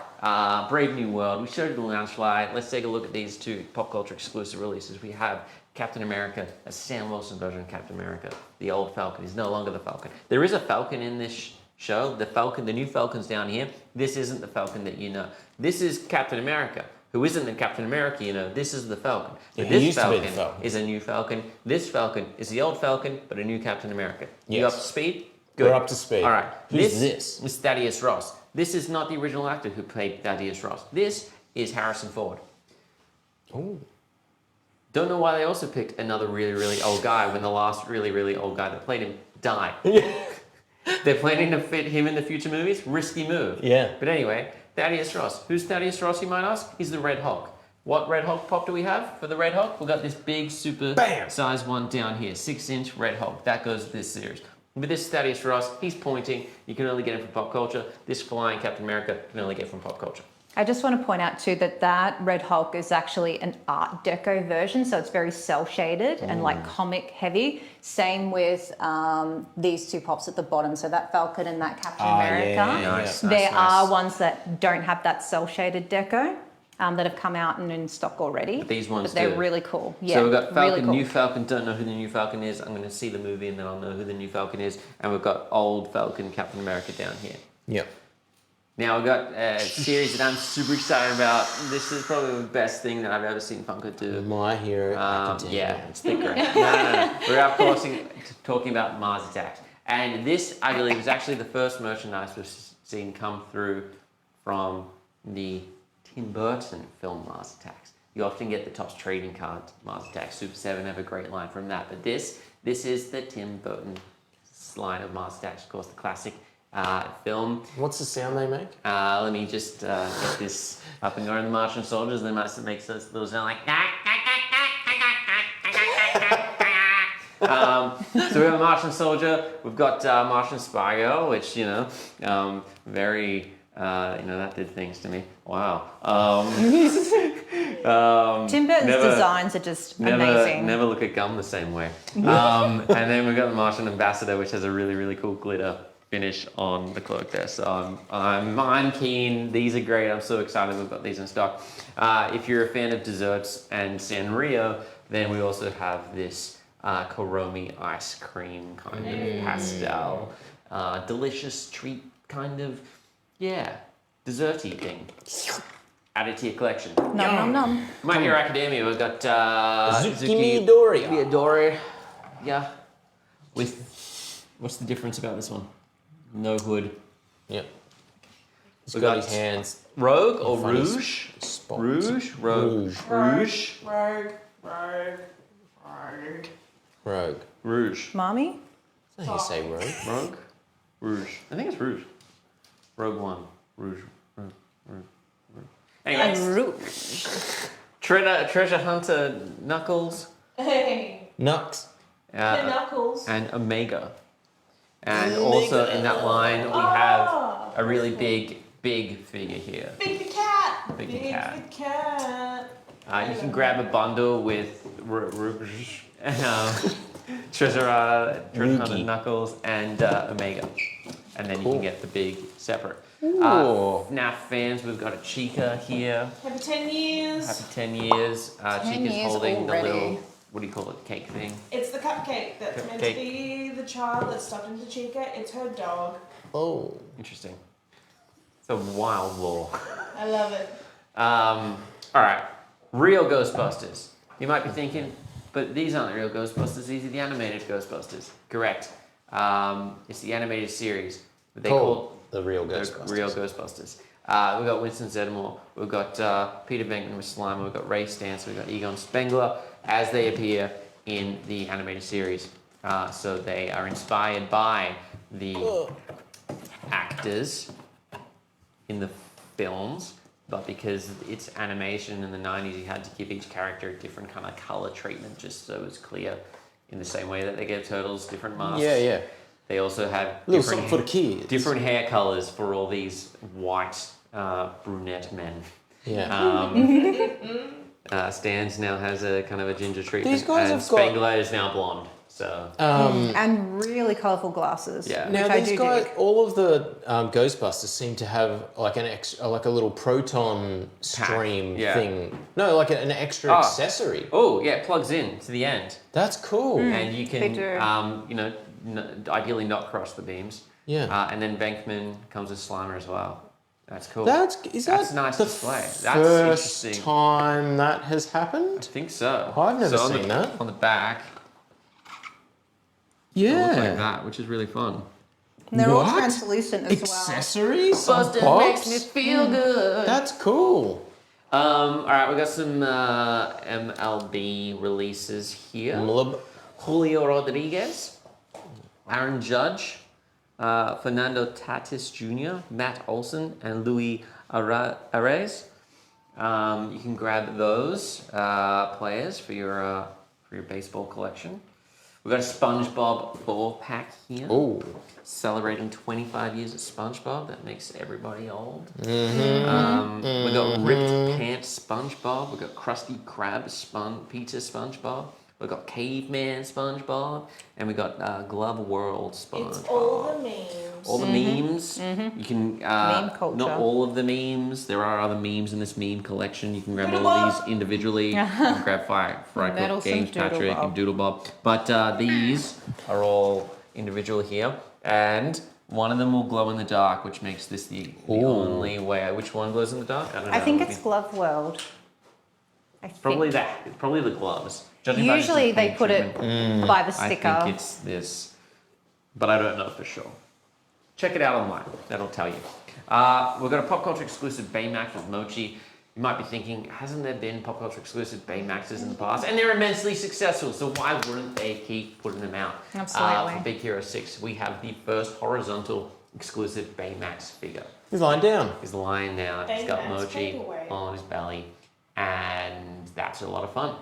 Speaker 1: Brave New World. We showed you the launch slide. Let's take a look at these two pop culture exclusive releases. We have Captain America, a Sam Wilson version of Captain America. The old Falcon is no longer the Falcon. There is a Falcon in this show. The Falcon, the new Falcon's down here. This isn't the Falcon that you know. This is Captain America, who isn't the Captain America you know. This is the Falcon.
Speaker 3: Yeah,
Speaker 1: But
Speaker 3: he
Speaker 1: this
Speaker 3: used to be the
Speaker 1: Falcon
Speaker 3: Falcon.
Speaker 1: is a new Falcon. This Falcon is the old Falcon, but a new Captain America. You
Speaker 3: Yes.
Speaker 1: up to speed?
Speaker 3: We're up to speed.
Speaker 1: All right.
Speaker 3: Who's this?
Speaker 1: is Thaddeus Ross. This is not the original actor who played Thaddeus Ross. This is Harrison Ford.
Speaker 3: Ooh.
Speaker 1: Don't know why they also picked another really, really old guy when the last really, really old guy that played him died. They're planning to fit him in the future movies? Risky move.
Speaker 3: Yeah.
Speaker 1: But anyway, Thaddeus Ross. Who's Thaddeus Ross, you might ask? He's the Red Hulk. What Red Hulk pop do we have for the Red Hulk? We've got this big, super
Speaker 3: Bam!
Speaker 1: size one down here. 6-inch Red Hulk. That goes with this series. With this Thaddeus Ross, he's pointing. You can only get him from Pop Culture. This flying Captain America, you can only get from Pop Culture.
Speaker 2: I just want to point out too that Red Hulk is actually an Art Deco version, so it's very cell shaded and like comic heavy. Same with these two pops at the bottom, so that Falcon and that Captain America.
Speaker 1: Nice,
Speaker 2: There
Speaker 1: nice,
Speaker 2: are
Speaker 1: nice.
Speaker 2: ones that don't have that cell shaded deco that have come out and in stock already.
Speaker 1: But these ones
Speaker 2: but they're
Speaker 1: do.
Speaker 2: really cool. Yeah,
Speaker 1: So we've got Falcon,
Speaker 2: really cool.
Speaker 1: new Falcon, don't know who the new Falcon is. I'm going to see the movie and then I'll know who the new Falcon is. And we've got old Falcon, Captain America down here.
Speaker 3: Yep.
Speaker 1: Now we've got a series that I'm super excited about. This is probably the best thing that I've ever seen Funko do.
Speaker 3: My Hero Academia.
Speaker 1: Yeah, it's the great. No. We're of course talking about Mars Attacks. And this, I believe, is actually the first merchandise we've seen come through from the Tim Burton film Mars Attacks. You often get the Topps trading card Mars Attacks. Super 7 have a great line from that. But this is the Tim Burton line of Mars Attacks, of course, the classic film.
Speaker 3: What's the sound they make?
Speaker 1: Let me just get this up and going. The Martian soldiers, they must make those little sound like. So we have a Martian soldier. We've got Martian spy girl, which very. That did things to me. Wow.
Speaker 2: Tim Burton's designs are just amazing.
Speaker 1: Never look at gum the same way. And then we've got the Martian ambassador, which has a really, really cool glitter finish on the cloak there. So I'm keen. These are great. I'm so excited we've got these in stock. If you're a fan of desserts and Sanrio, then we also have this Koromi ice cream kind of pastel. Delicious treat kind of, desserty thing. Add it to your collection.
Speaker 2: Nom nom nom.
Speaker 1: My Hero Academia, we've got
Speaker 3: Zucchini Doria.
Speaker 1: Doria. Yeah. With, what's the difference about this one? No hood.
Speaker 3: Yep. He's
Speaker 1: We
Speaker 3: got
Speaker 1: got
Speaker 3: his hands.
Speaker 1: Rogue or
Speaker 3: Funny
Speaker 1: Rouge?
Speaker 3: spots.
Speaker 1: Rouge? Rogue.
Speaker 3: Rouge.
Speaker 1: Rouge.
Speaker 3: Rogue.
Speaker 1: Rouge.
Speaker 2: Mommy?
Speaker 3: I think you say rogue.
Speaker 1: Rogue? Rouge. I think it's Rouge. Rogue One. Rouge. Rouge. Anyway. Treasure Hunter Knuckles.
Speaker 4: Hey.
Speaker 3: Nux.
Speaker 4: Knuckles.
Speaker 1: And Omega. And also in that line we have a really big figure here.
Speaker 4: Big the cat.
Speaker 1: Big the cat.
Speaker 4: The cat.
Speaker 1: You can grab a bundle with Treasure Hunter Knuckles and Omega. And then you can get the big separate. FNAF fans, we've got a Chica here.
Speaker 4: Happy 10 years.
Speaker 1: Happy 10 years.
Speaker 2: 10
Speaker 1: Chica's
Speaker 2: years
Speaker 1: holding the
Speaker 2: already.
Speaker 1: little, what do you call it, cake thing?
Speaker 4: It's the cupcake that's meant to
Speaker 1: Cupcake.
Speaker 4: be the child that's stuffed into Chica. It's her dog.
Speaker 3: Oh.
Speaker 1: Interesting. It's a wild lore.
Speaker 4: I love it.
Speaker 1: All right, real Ghostbusters. You might be thinking, but these aren't the real Ghostbusters. These are the animated Ghostbusters. Correct. It's the animated series. But they call
Speaker 3: the real
Speaker 1: the
Speaker 3: Ghostbusters.
Speaker 1: real Ghostbusters. We've got Winston Zeddemore. We've got Peter Venkman with Slimer. We've got Ray Stantz. We've got Egon Spengler as they appear in the animated series. So they are inspired by the actors in the films, but because it's animation in the 90s, you had to give each character a different kind of color treatment just so it was clear in the same way that they gave Turtles different masks.
Speaker 3: Yeah.
Speaker 1: They also had
Speaker 3: A little something for the kids.
Speaker 1: different hair colors for all these white brunette men.
Speaker 3: Yeah.
Speaker 1: Stans now has a kind of a ginger treatment,
Speaker 3: These guys
Speaker 1: and
Speaker 3: have got-
Speaker 1: Spengler is now blonde. So
Speaker 2: And really colourful glasses.
Speaker 1: Yeah.
Speaker 2: Which
Speaker 3: Now
Speaker 2: I
Speaker 3: these
Speaker 2: do
Speaker 3: guys,
Speaker 2: dig.
Speaker 3: all of the Ghostbusters seem to have like like a little proton stream
Speaker 1: yeah.
Speaker 3: thing. No, like an extra accessory.
Speaker 1: oh yeah, it plugs in to the end,
Speaker 3: That's cool.
Speaker 1: and you
Speaker 2: They
Speaker 1: can
Speaker 2: do.
Speaker 1: ideally not cross the beams.
Speaker 3: Yeah.
Speaker 1: And then Venkman comes with Slimer as well. That's cool.
Speaker 3: That's
Speaker 1: That's nice
Speaker 3: the
Speaker 1: display. That's
Speaker 3: first
Speaker 1: interesting.
Speaker 3: time that has
Speaker 1: I
Speaker 3: happened.
Speaker 1: think so.
Speaker 3: I've never
Speaker 1: So on
Speaker 3: seen that.
Speaker 1: On the back, it looks like
Speaker 3: Yeah.
Speaker 1: that, which is really fun.
Speaker 2: And they're all
Speaker 3: What?
Speaker 2: translucent as well.
Speaker 3: Accessories.
Speaker 1: Busted
Speaker 3: on
Speaker 1: makes
Speaker 3: pops?
Speaker 1: me feel good.
Speaker 3: That's cool.
Speaker 1: All right, we got some MLB releases here.
Speaker 3: Mlub.
Speaker 1: Julio Rodriguez, Aaron Judge, Fernando Tatis Jr., Matt Olson, and Luis Arraez. You can grab those players for your baseball collection. We've got a SpongeBob 4-pack here.
Speaker 3: Oh.
Speaker 1: Celebrating 25 years of SpongeBob. That makes everybody old.
Speaker 3: Mm-hmm.
Speaker 1: We've got Ripped Pants SpongeBob. We've got Krusty Krab Pizza SpongeBob. We've got Caveman SpongeBob. And we've got Glove World SpongeBob.
Speaker 4: It's all the memes.
Speaker 1: All the memes. You can
Speaker 2: Meme culture.
Speaker 1: not all of the memes. There are other memes in this meme collection. You can grab all of these individually. You can grab Fry
Speaker 2: Metal
Speaker 1: Games
Speaker 2: Doodle
Speaker 1: Patrick
Speaker 2: Bob.
Speaker 1: and Doodle Bob. But these are all individual here, and one of them will glow in the dark, which makes this the only way. Which one glows in the dark? I don't know.
Speaker 2: I think it's Glove World.
Speaker 1: probably that. It's probably the gloves. Judging by
Speaker 2: Usually
Speaker 1: the
Speaker 2: they
Speaker 1: paint
Speaker 2: put it
Speaker 1: treatment,
Speaker 2: by the
Speaker 1: I
Speaker 2: sticker.
Speaker 1: think it's this, but I don't know for sure. Check it out online. That'll tell you. We've got a Pop Culture exclusive Baymax with Mochi. You might be thinking, hasn't there been Pop Culture exclusive Baymaxes in the past? And they're immensely successful, so why wouldn't they keep putting them out?
Speaker 2: Absolutely.
Speaker 1: For Big Hero 6, we have the first horizontal exclusive Baymax figure.
Speaker 3: He's lying down.
Speaker 1: He's lying down, he's got
Speaker 4: Baymax
Speaker 1: Mochi
Speaker 4: paperweight.
Speaker 1: on his belly, and that's a lot of fun.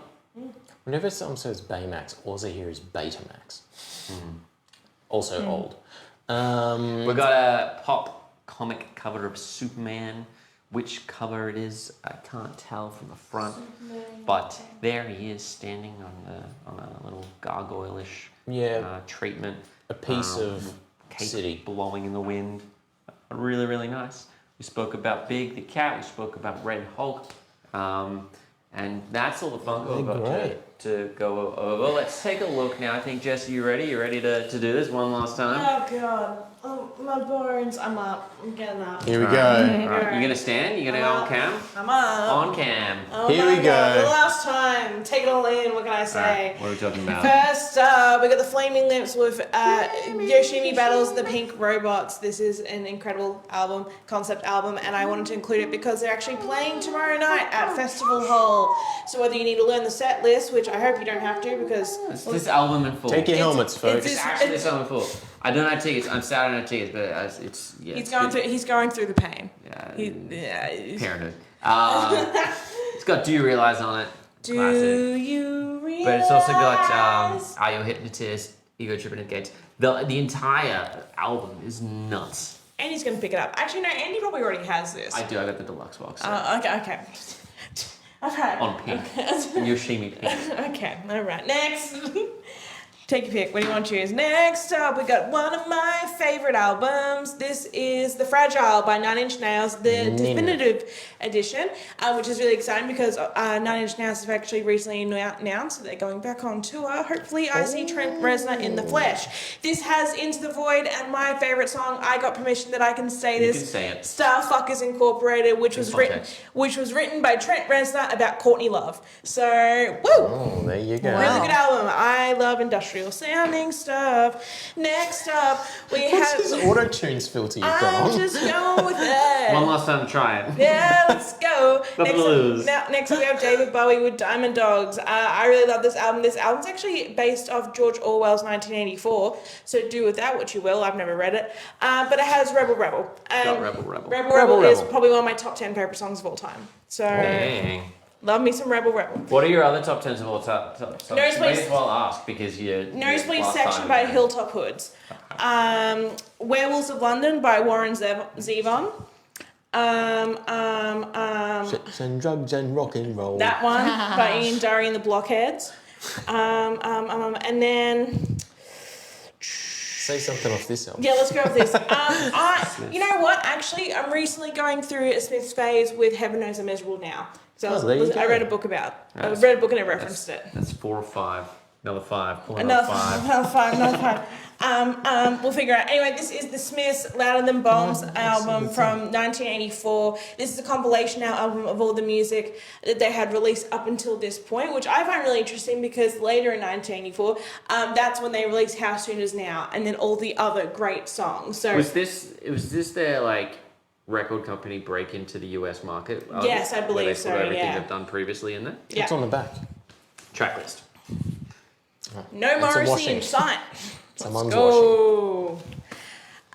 Speaker 3: Whenever someone says Baymax, all I hear is Betamax. Also old.
Speaker 1: We've got a pop comic cover of Superman. Which cover it is, I can't tell from the front, but there he is standing on a little gargoyle-ish treatment.
Speaker 3: A piece of
Speaker 1: cape
Speaker 3: city
Speaker 1: blowing in the wind. Really, really nice. We spoke about Big the Cat. We spoke about Red Hulk. And that's all the Funko I've got to go over. Let's take a look now. I think, Jess, you ready? You ready to do this one last time?
Speaker 4: Oh God. Oh, my bones. I'm up. I'm getting up.
Speaker 3: Here we go.
Speaker 1: All right. You gonna stand? You gonna go on cam?
Speaker 4: I'm up.
Speaker 1: On cam.
Speaker 4: Oh
Speaker 3: Here
Speaker 4: my
Speaker 3: we
Speaker 4: God.
Speaker 3: go.
Speaker 4: The last time. Take it all in. What can I say?
Speaker 1: Alright, what are we talking about?
Speaker 4: First, we got the Flaming Lips with Yoshimi Battles the Pink Robots. This is an incredible album, concept album, and I wanted to include it because they're actually playing tomorrow night at Festival Hall. So whether you need to learn the set list, which I hope you don't have to because...
Speaker 1: It's this album in full.
Speaker 3: Take your helmets, folks.
Speaker 1: It's actually this album in full. I don't have tickets. I'm sad I don't have tickets, but it's yeah.
Speaker 4: He's going through the pain.
Speaker 1: Yeah. Parenthood. It's got Do You Realize on it.
Speaker 4: Do
Speaker 1: Classic.
Speaker 4: you realize?
Speaker 1: But it's also got Are You a Hypnotist, Ego Tripping at Gates. The entire album is nuts.
Speaker 4: Andy's going to pick it up. Actually, no, Andy probably already has this.
Speaker 1: I do. I got the deluxe box.
Speaker 4: Okay. Okay.
Speaker 1: On pink. Yoshimi pink.
Speaker 4: Okay, alright. Next. Take your pick. What do you want to choose? Next up, we got one of my favorite albums. This is The Fragile by 9 Inch Nails, the definitive edition, which is really exciting because 9 Inch Nails have actually recently announced that they're going back on tour. Hopefully, I see Trent Reznor in the flesh. This has Into the Void and my favorite song. I got permission that I can say this.
Speaker 1: You can say it.
Speaker 4: Starfuckers Incorporated, which was written by Trent Reznor about Courtney Love. So, woo!
Speaker 3: Oh, there you go.
Speaker 4: Really good album. I love industrial sounding stuff. Next up, we
Speaker 3: What's
Speaker 4: have.
Speaker 3: this auto-tunes filter you've got
Speaker 4: I'm
Speaker 3: on?
Speaker 4: just going with it.
Speaker 1: One last time to try it.
Speaker 4: Yeah, let's go.
Speaker 1: Blues.
Speaker 4: Next we have David Bowie with Diamond Dogs. I really love this album. This album's actually based off George Orwell's 1984, so do with that what you will. I've never read it. But it has Rebel Rebel. And
Speaker 1: Rebel Rebel.
Speaker 4: Rebel is probably one of my top 10 favorite songs of all time. So,
Speaker 1: Dang.
Speaker 4: love me some Rebel Rebel.
Speaker 1: What are your other top 10s of all time?
Speaker 4: Nosebleed-
Speaker 1: May as well ask because
Speaker 4: Nosebleed Section by Hilltop Hoods. Werewolves of London by Warren Zevon.
Speaker 3: Chips and drugs and rock and roll.
Speaker 4: That one by Ian Dury and the Blockheads. And then
Speaker 3: Say something off this album.
Speaker 4: yeah, let's go with this. You know what? Actually, I'm recently going through a Smiths phase with Heaven Knows I'm Miserable Now. So
Speaker 3: there you
Speaker 4: I
Speaker 3: go.
Speaker 4: read a book about. I read a book and I referenced it.
Speaker 1: That's 4 or 5. Another 5. Pull
Speaker 4: Another
Speaker 1: another 5.
Speaker 4: We'll figure out. Anyway, this is the Smiths' Louder Than Bombs album from 1984. This is a compilation album of all the music that they had released up until this point, which I find really interesting because later in 1984, that's when they released How Soon Is Now, and then all the other great songs. So
Speaker 1: Was this their like record company break into the US market?
Speaker 4: Yes, I
Speaker 1: where
Speaker 4: believe
Speaker 1: they
Speaker 4: so,
Speaker 1: put everything
Speaker 4: yeah.
Speaker 1: they've done previously in there?
Speaker 4: yeah,
Speaker 3: What's on the back?
Speaker 1: Track list.
Speaker 4: no
Speaker 3: It's a
Speaker 4: Morrissey
Speaker 3: washing.
Speaker 4: in sight.
Speaker 3: Someone's washing.
Speaker 4: Oh.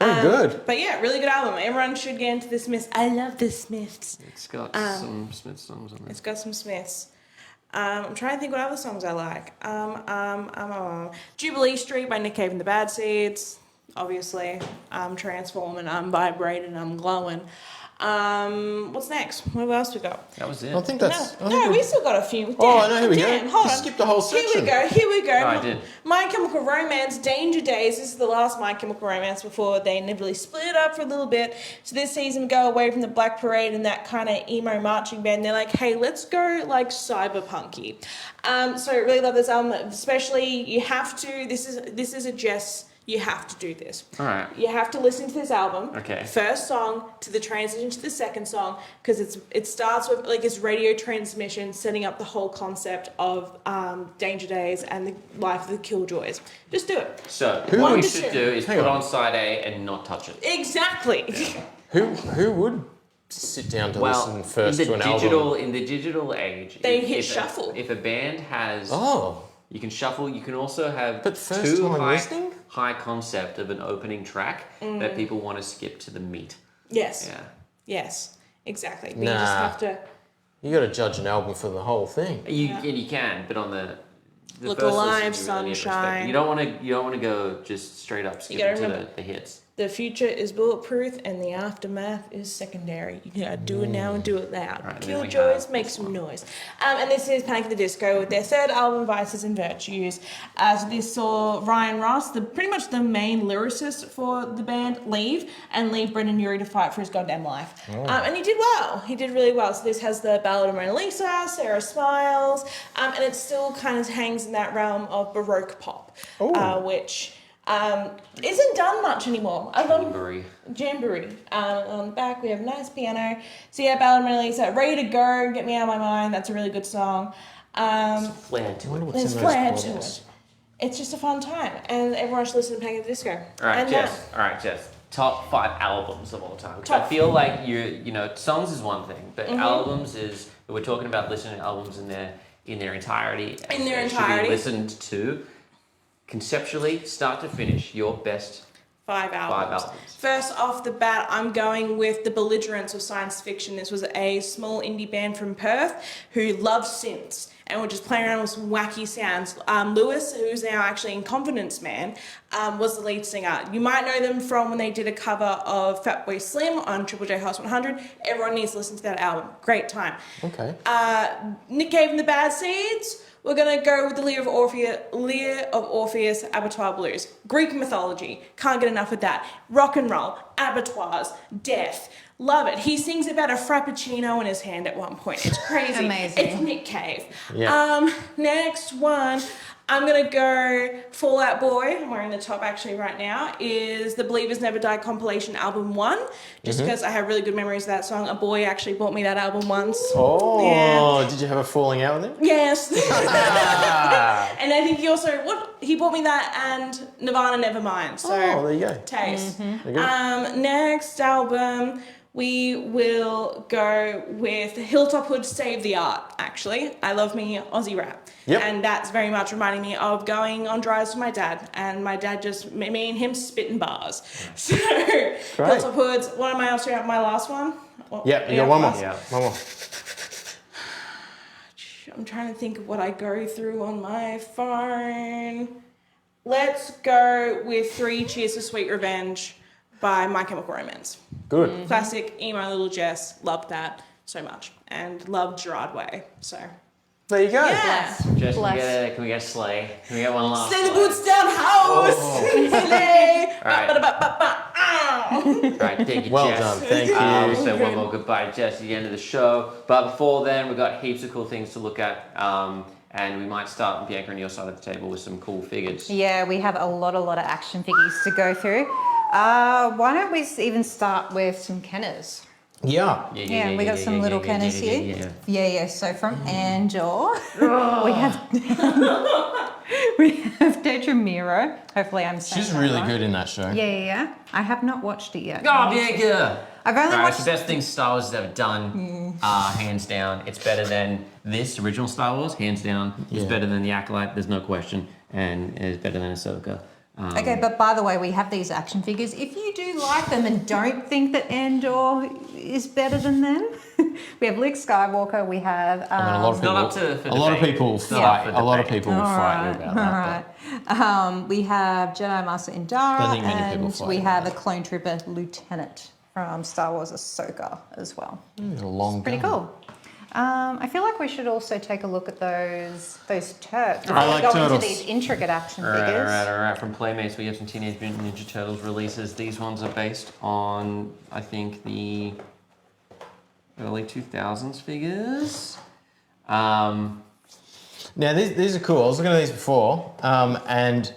Speaker 3: Very good.
Speaker 4: But yeah, really good album. Everyone should get into the Smiths. I love the Smiths.
Speaker 1: It's got some Smith songs on there.
Speaker 4: It's got some Smiths. I'm trying to think what other songs I like. Jubilee Street by Nick Cave and the Bad Seeds. Obviously. I'm transforming, I'm vibrating, I'm glowing. What's next? What else we got?
Speaker 1: That was it.
Speaker 3: I think that's.
Speaker 4: We still got a few.
Speaker 3: Oh,
Speaker 4: Dan,
Speaker 3: no, here we go.
Speaker 4: Dan, hold
Speaker 3: You
Speaker 4: on.
Speaker 3: skipped the whole section.
Speaker 4: Here we go.
Speaker 1: Oh, I did.
Speaker 4: My Chemical Romance, Danger Days. This is the last My Chemical Romance before they inevitably split up for a little bit. So this season, go away from the Black Parade and that kind of emo marching band. They're like, hey, let's go like cyberpunky. So I really love this album. Especially, you have to. This is a Jess. You have to do this.
Speaker 1: All right.
Speaker 4: You have to listen to this album.
Speaker 1: Okay.
Speaker 4: First song to the transition to the second song because it starts with like this radio transmission setting up the whole concept of Danger Days and the life of the Killjoys. Just do it.
Speaker 1: So
Speaker 3: Who
Speaker 1: what
Speaker 3: we
Speaker 1: we
Speaker 4: should
Speaker 1: should do is
Speaker 3: hang
Speaker 1: put
Speaker 3: on.
Speaker 1: on side A and not touch it.
Speaker 4: Exactly.
Speaker 3: Who would sit down to listen first to an album?
Speaker 1: In the digital age,
Speaker 4: They hit shuffle.
Speaker 1: If a band has, you can shuffle. You can also have high concept of an opening track that people want to skip to the meat.
Speaker 4: Yes.
Speaker 1: Yeah.
Speaker 4: Yes. Exactly. But you just have to.
Speaker 3: You got to judge an album for the whole thing.
Speaker 1: You can, but on the
Speaker 4: Look
Speaker 1: first
Speaker 4: Alive,
Speaker 1: listen, you really need
Speaker 4: Sunshine.
Speaker 1: perspective. You don't want to go just straight up skipping to the hits.
Speaker 4: The future is bulletproof and the aftermath is secondary. You gotta do it now and do it loud.
Speaker 1: Right,
Speaker 4: Killjoys, make some noise. And this is Panic at the Disco with their third album, Vices and Virtues. So this saw Ryan Ross, pretty much the main lyricist for the band, leave Brendan Urie to fight for his goddamn life. And he did well. He did really well. So this has the Ballad of Mona Lisa, Sarah Smiles, and it still kind of hangs in that realm of Baroque pop, which... isn't done much anymore. Jamboree. On the back we have a nice piano. So yeah, Ballad of Mona Lisa, Ready to Go, Get Me Out of My Mind. That's a really good song.
Speaker 1: There's flair to it.
Speaker 4: There's flair to it. It's just a fun time, and everyone should listen to Panic at the Disco.
Speaker 1: All right, Jess. Top 5 albums of all time. I feel like songs is one thing, but albums is. We're talking about listening to albums in their entirety. Should be listened to. Conceptually, start to finish, your best
Speaker 4: 5 albums. First off the bat, I'm going with The Belligerents of Science Fiction. This was a small indie band from Perth who loved synths and were just playing around with some wacky sounds. Lewis, who's now actually in Confidence Man, was the lead singer. You might know them from when they did a cover of Fatboy Slim on Triple J House 100. Everyone needs to listen to that album. Great time.
Speaker 3: Okay.
Speaker 4: Nick Cave and the Bad Seeds. We're going to go with the Lear of Orpheus Abattoir Blues. Greek mythology. Can't get enough of that. Rock and roll. Abattoirs. Death. Love it. He sings about a frappuccino in his hand at one point. It's crazy.
Speaker 2: Amazing.
Speaker 4: It's Nick Cave.
Speaker 3: Yeah.
Speaker 4: Next one, I'm going to go Fall Out Boy. I'm wearing the top actually right now. Is the Believers Never Die compilation album 1. Just because I have really good memories of that song. A boy actually bought me that album once.
Speaker 3: Oh,
Speaker 4: yeah.
Speaker 3: Did you have a falling out with him?
Speaker 4: Yes. And I think he bought me that and Nirvana Nevermind. So
Speaker 3: there you go.
Speaker 4: Taste.
Speaker 3: Mm-hmm.
Speaker 4: Next album, we will go with Hilltop Hood Save the Art, actually. I love me Aussie rap.
Speaker 3: Yep.
Speaker 4: And that's very much reminding me of going on drives with my dad. And my dad just, me and him spitting bars. So, Hilltop Hoods, what am I else doing? My last one?
Speaker 3: Yep, you got one more.
Speaker 1: Yeah.
Speaker 3: One more.
Speaker 4: I'm trying to think of what I go through on my phone. Let's go with 3 Cheers to Sweet Revenge by My Chemical Romance.
Speaker 3: Good.
Speaker 4: Classic, emo little Jess. Loved that so much. And loved Gerard Way. So,
Speaker 3: there you go.
Speaker 4: yeah.
Speaker 1: Jess, can we get a sleigh? Can we get one last?
Speaker 4: Stay the boots down, house. Slay.
Speaker 1: All right.
Speaker 4: Ba-da-ba-ba-ba-ow.
Speaker 1: Right, thank you,
Speaker 3: Well
Speaker 1: Jess.
Speaker 3: done, thank you.
Speaker 1: We'll say one more goodbye to Jess at the end of the show. But before then, we've got heaps of cool things to look at. And we might start, Bianca, on your side of the table with some cool figures.
Speaker 2: Yeah, we have a lot of action figures to go through. Why don't we even start with some Kenners?
Speaker 3: Yeah.
Speaker 2: Yeah, we got some little Kenners here. Yeah. So from Andor, we have Deidre Miro. Hopefully I'm saying
Speaker 3: She's
Speaker 2: that
Speaker 3: really
Speaker 2: right.
Speaker 3: good in that show.
Speaker 2: Yeah. I have not watched it yet.
Speaker 1: Oh, Bianca!
Speaker 2: I've only
Speaker 1: It's
Speaker 2: watched
Speaker 1: the best thing Star Wars has ever done, hands down. It's better than this original Star Wars, hands down. It's better than The Acolyte, there's no question, and it's better than Ahsoka.
Speaker 2: Okay, but by the way, we have these action figures. If you do like them and don't think that Andor is better than them, we have Luke Skywalker. We have
Speaker 3: I mean, a lot of people fight. A lot of people fight about that.
Speaker 2: All right. We have Jedi Master Indara,
Speaker 3: Don't think many people
Speaker 2: and
Speaker 3: fight
Speaker 2: we
Speaker 3: about
Speaker 2: have
Speaker 3: that.
Speaker 2: a clone trooper lieutenant from Star Wars Ahsoka as well.
Speaker 3: It's a long
Speaker 2: Pretty
Speaker 3: gun.
Speaker 2: cool. I feel like we should also take a look at those turtles.
Speaker 3: I like
Speaker 2: go
Speaker 3: turtles.
Speaker 2: into these intricate action
Speaker 1: All
Speaker 2: figures.
Speaker 1: right. From Playmates, we have some Teenage Mutant Ninja Turtles releases. These ones are based on, I think, the early 2000s figures.
Speaker 3: Now, these are cool. I was looking at these before, and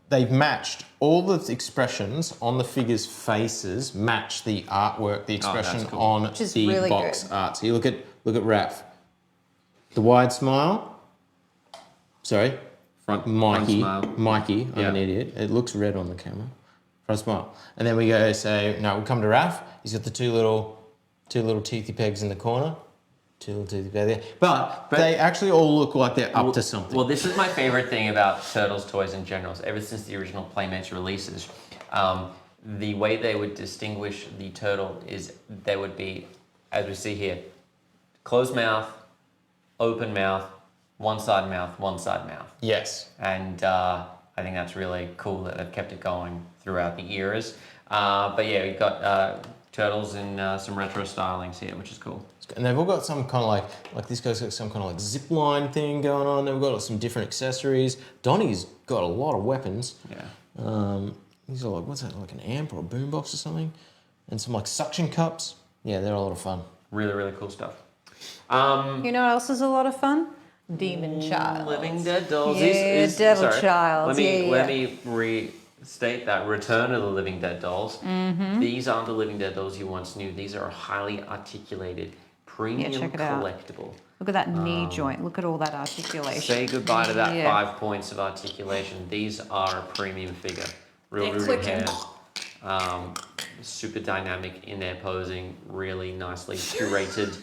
Speaker 3: they've matched all the expressions on the figures' faces, match the artwork, the expression
Speaker 1: cool.
Speaker 3: on
Speaker 2: Which is
Speaker 3: the
Speaker 2: really
Speaker 3: box
Speaker 2: good.
Speaker 3: art. So you look at Raph. The wide smile. Sorry.
Speaker 1: Front
Speaker 3: Mikey.
Speaker 1: smile.
Speaker 3: Mikey, I'm an
Speaker 1: Yeah.
Speaker 3: idiot. It looks red on the camera. Try to smile. And then we go say, no, we'll come to Raph. He's got the two little toothy pegs in the corner. Two little toothy pegs there. But they actually all look like they're up to something.
Speaker 1: Well, this is my favorite thing about Turtles toys in general. So ever since the original Playmates releases, the way they would distinguish the turtle is they would be, as we see here, closed mouth, open mouth, one side mouth.
Speaker 3: Yes.
Speaker 1: And I think that's really cool that they've kept it going throughout the eras. But yeah, we've got turtles in some retro stylings here, which is cool.
Speaker 3: And they've all got some kind of like this guy's got some kind of like zip line thing going on. They've got some different accessories. Donnie's got a lot of weapons.
Speaker 1: Yeah.
Speaker 3: These are like, what's that, like an amp or a boombox or something? And some like suction cups. Yeah, they're a lot of fun.
Speaker 1: Really, really cool stuff.
Speaker 2: You know what else is a lot of fun? Demon Child.
Speaker 1: Living Dead dolls.
Speaker 2: Yeah, Devil Child.
Speaker 1: Let me restate that. Return of the Living Dead dolls.
Speaker 2: Mm-hmm.
Speaker 1: These aren't the Living Dead dolls you once knew. These are highly articulated, premium
Speaker 2: check it out.
Speaker 1: collectible.
Speaker 2: Look at that knee joint. Look at all that articulation.
Speaker 1: Say goodbye to that
Speaker 2: Yeah.
Speaker 1: 5 points of articulation. These are a premium figure. Real
Speaker 4: They're
Speaker 1: rooted
Speaker 4: clicking.
Speaker 1: hairs. Super dynamic in their posing. Really nicely curated.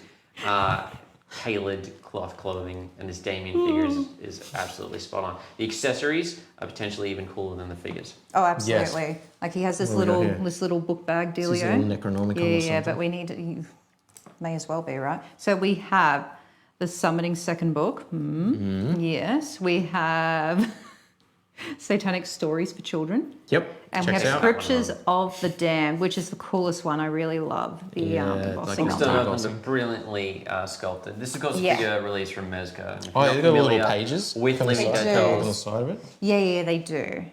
Speaker 1: Tailored cloth clothing, and this Damien figure is absolutely spot on. The accessories are potentially even cooler than the figures.
Speaker 2: Oh, absolutely. Like he has this
Speaker 3: What do we got here?
Speaker 2: little book bag dealio.
Speaker 3: This is a little Necronomicon or
Speaker 2: Yeah,
Speaker 3: something.
Speaker 2: but we need to, may as well be, right? So we have the Summoning second book. Yes. We have Satanic Stories for Children.
Speaker 3: Yep.
Speaker 2: And we
Speaker 3: Checks
Speaker 2: have
Speaker 3: out.
Speaker 2: Scriptures of the Damned, which is the coolest one. I really love the
Speaker 3: Yeah,
Speaker 2: embossing
Speaker 3: like
Speaker 2: on
Speaker 1: Books don't
Speaker 2: that.
Speaker 1: open,
Speaker 3: awesome.
Speaker 1: but brilliantly sculpted. This is of course a
Speaker 2: Yeah.
Speaker 1: figure released from Mezco. And if
Speaker 3: Oh,
Speaker 1: you're
Speaker 3: they've
Speaker 1: not
Speaker 3: got little
Speaker 1: familiar
Speaker 3: pages
Speaker 1: with
Speaker 3: coming
Speaker 1: Living
Speaker 2: They
Speaker 1: Dead
Speaker 2: do.
Speaker 3: on the
Speaker 1: dolls.
Speaker 3: side of it.
Speaker 2: Yeah, they do.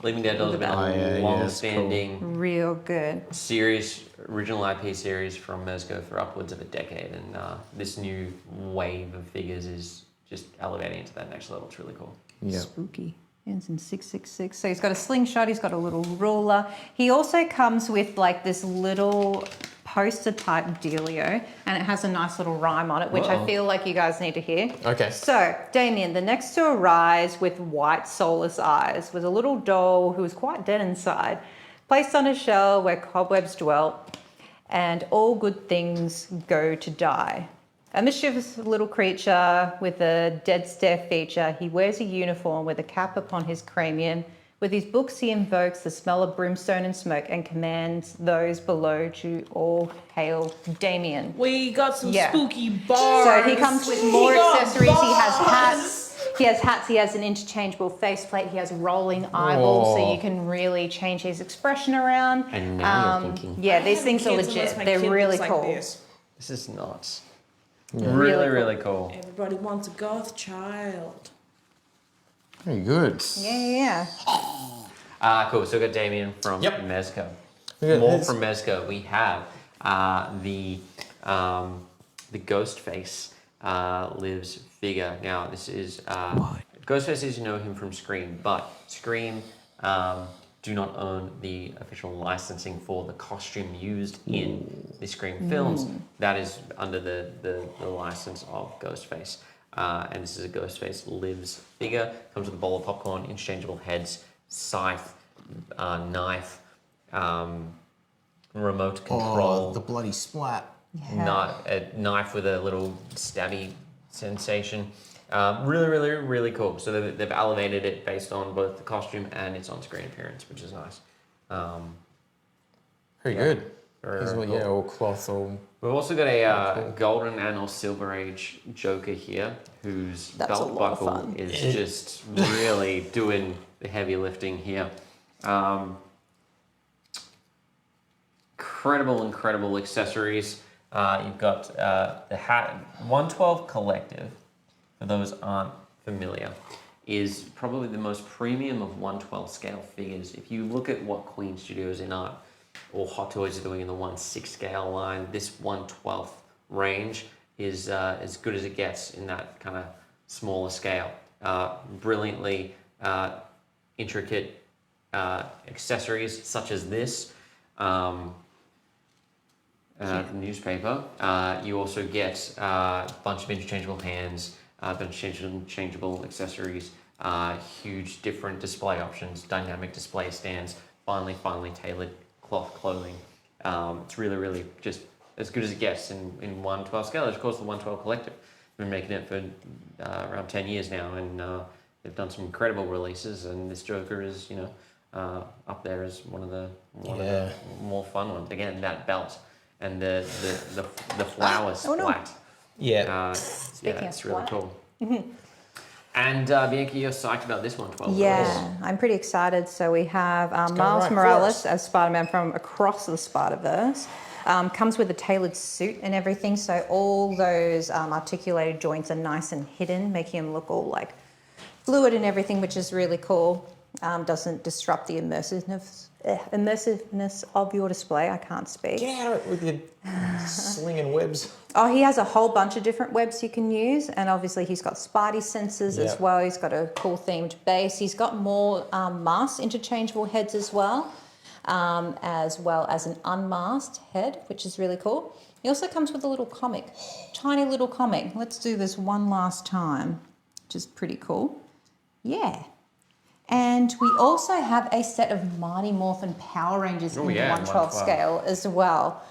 Speaker 1: Living Dead dolls have been
Speaker 2: Look
Speaker 3: at that. Oh, yeah,
Speaker 1: a
Speaker 3: yeah,
Speaker 1: long-standing
Speaker 2: Real good.
Speaker 1: series, original IP series from Mezco for upwards of a decade, and this new wave of figures is just elevating it to that next level. It's really cool.
Speaker 3: Yeah.
Speaker 2: Spooky. Ends in 666. So he's got a slingshot, he's got a little ruler. He also comes with like this little poster type dealio, and it has a nice little rhyme on it, which I feel like you guys need to hear.
Speaker 3: Okay.
Speaker 2: So, Damien, the next to arise with white soulless eyes was a little doll who was quite dead inside, placed on a shell where cobwebs dwelt, and all good things go to die. A mischievous little creature with a dead stare feature, he wears a uniform with a cap upon his cranium. With his books, he invokes the smell of brimstone and smoke and commands those below to all hail Damien.
Speaker 4: We got some
Speaker 2: Yeah.
Speaker 4: spooky bars.
Speaker 2: So he comes with more
Speaker 4: We got
Speaker 2: accessories. He has
Speaker 4: bars.
Speaker 2: hats. He has hats. He has an interchangeable faceplate. He has rolling eyeballs, so
Speaker 3: Whoa.
Speaker 2: you can really change his expression around.
Speaker 1: And now you're thinking,
Speaker 2: Yeah, these
Speaker 4: I
Speaker 2: things are
Speaker 4: have kids unless
Speaker 2: legit.
Speaker 4: my
Speaker 2: They're
Speaker 4: kid
Speaker 2: really
Speaker 4: looks
Speaker 2: cool.
Speaker 4: like this.
Speaker 1: this is nuts.
Speaker 2: Really
Speaker 1: Really,
Speaker 2: cool.
Speaker 1: really cool.
Speaker 4: Everybody wants a goth child.
Speaker 3: Very good.
Speaker 2: Yeah.
Speaker 1: Cool. So we got Damien from
Speaker 3: Yep.
Speaker 1: Mezco.
Speaker 3: We got
Speaker 1: More
Speaker 3: his-
Speaker 1: from Mezco. We have the Ghostface lives figure. Now this is Ghostface, as you know him from Scream, but Scream do not own the official licensing for the costume used in the Scream films. That is under the license of Ghostface. And this is a Ghostface lives figure. Comes with a bowl of popcorn, interchangeable heads, scythe, knife, remote control.
Speaker 3: Oh, the bloody splat.
Speaker 1: A knife with a little stabby sensation. Really cool. So they've elevated it based on both the costume and its on-screen appearance, which is nice.
Speaker 3: Very good.
Speaker 1: Very,
Speaker 3: He's
Speaker 1: very
Speaker 3: all, yeah,
Speaker 1: cool.
Speaker 3: all cloth, all.
Speaker 1: We've also got a golden and or silver age Joker here, whose
Speaker 2: That's a
Speaker 1: belt
Speaker 2: lot of
Speaker 1: buckle
Speaker 2: fun.
Speaker 1: is just really doing the heavy lifting here. Incredible accessories. You've got the hat. 112 Collective, for those aren't familiar, is probably the most premium of 112 scale figures. If you look at what Queen Studios in Art or Hot Toys are doing in the 1/6 scale line, this 1/12 range is as good as it gets in that kind of smaller scale. Brilliantly intricate accessories such as this. The newspaper. You also get a bunch of interchangeable hands, a bunch of interchangeable accessories, huge different display options, dynamic display stands, finely tailored cloth clothing. It's really just as good as it gets in 1/12 scale. Of course, the 1/12 Collective. Been making it for around 10 years now, and they've done some incredible releases. And this Joker is, up there as one of the more fun ones. Again, that belt and the flower splat.
Speaker 2: Speaking
Speaker 1: it's really
Speaker 2: of
Speaker 1: cool. And Bianca, you're psyched about this one, 12.
Speaker 2: Yeah, I'm pretty excited. So we have Miles
Speaker 3: right
Speaker 2: Morales
Speaker 3: for us.
Speaker 2: as Spider-Man from across the Spider-Verse. Comes with a tailored suit and everything, so all those articulated joints are nice and hidden, making him look all like fluid and everything, which is really cool. Doesn't disrupt the immersiveness of your display. I can't speak.
Speaker 3: Get out of it with your slinging webs.
Speaker 2: Oh, he has a whole bunch of different webs you can use, and obviously he's got Spidey sensors as well. He's got a cool themed base. He's got more masked interchangeable heads as well as an unmasked head, which is really cool. He also comes with a little comic, tiny little comic. Let's do this one last time, which is pretty cool. Yeah. And we also have a set of Mighty Morphin Power Rangers in the 1/12 scale as well.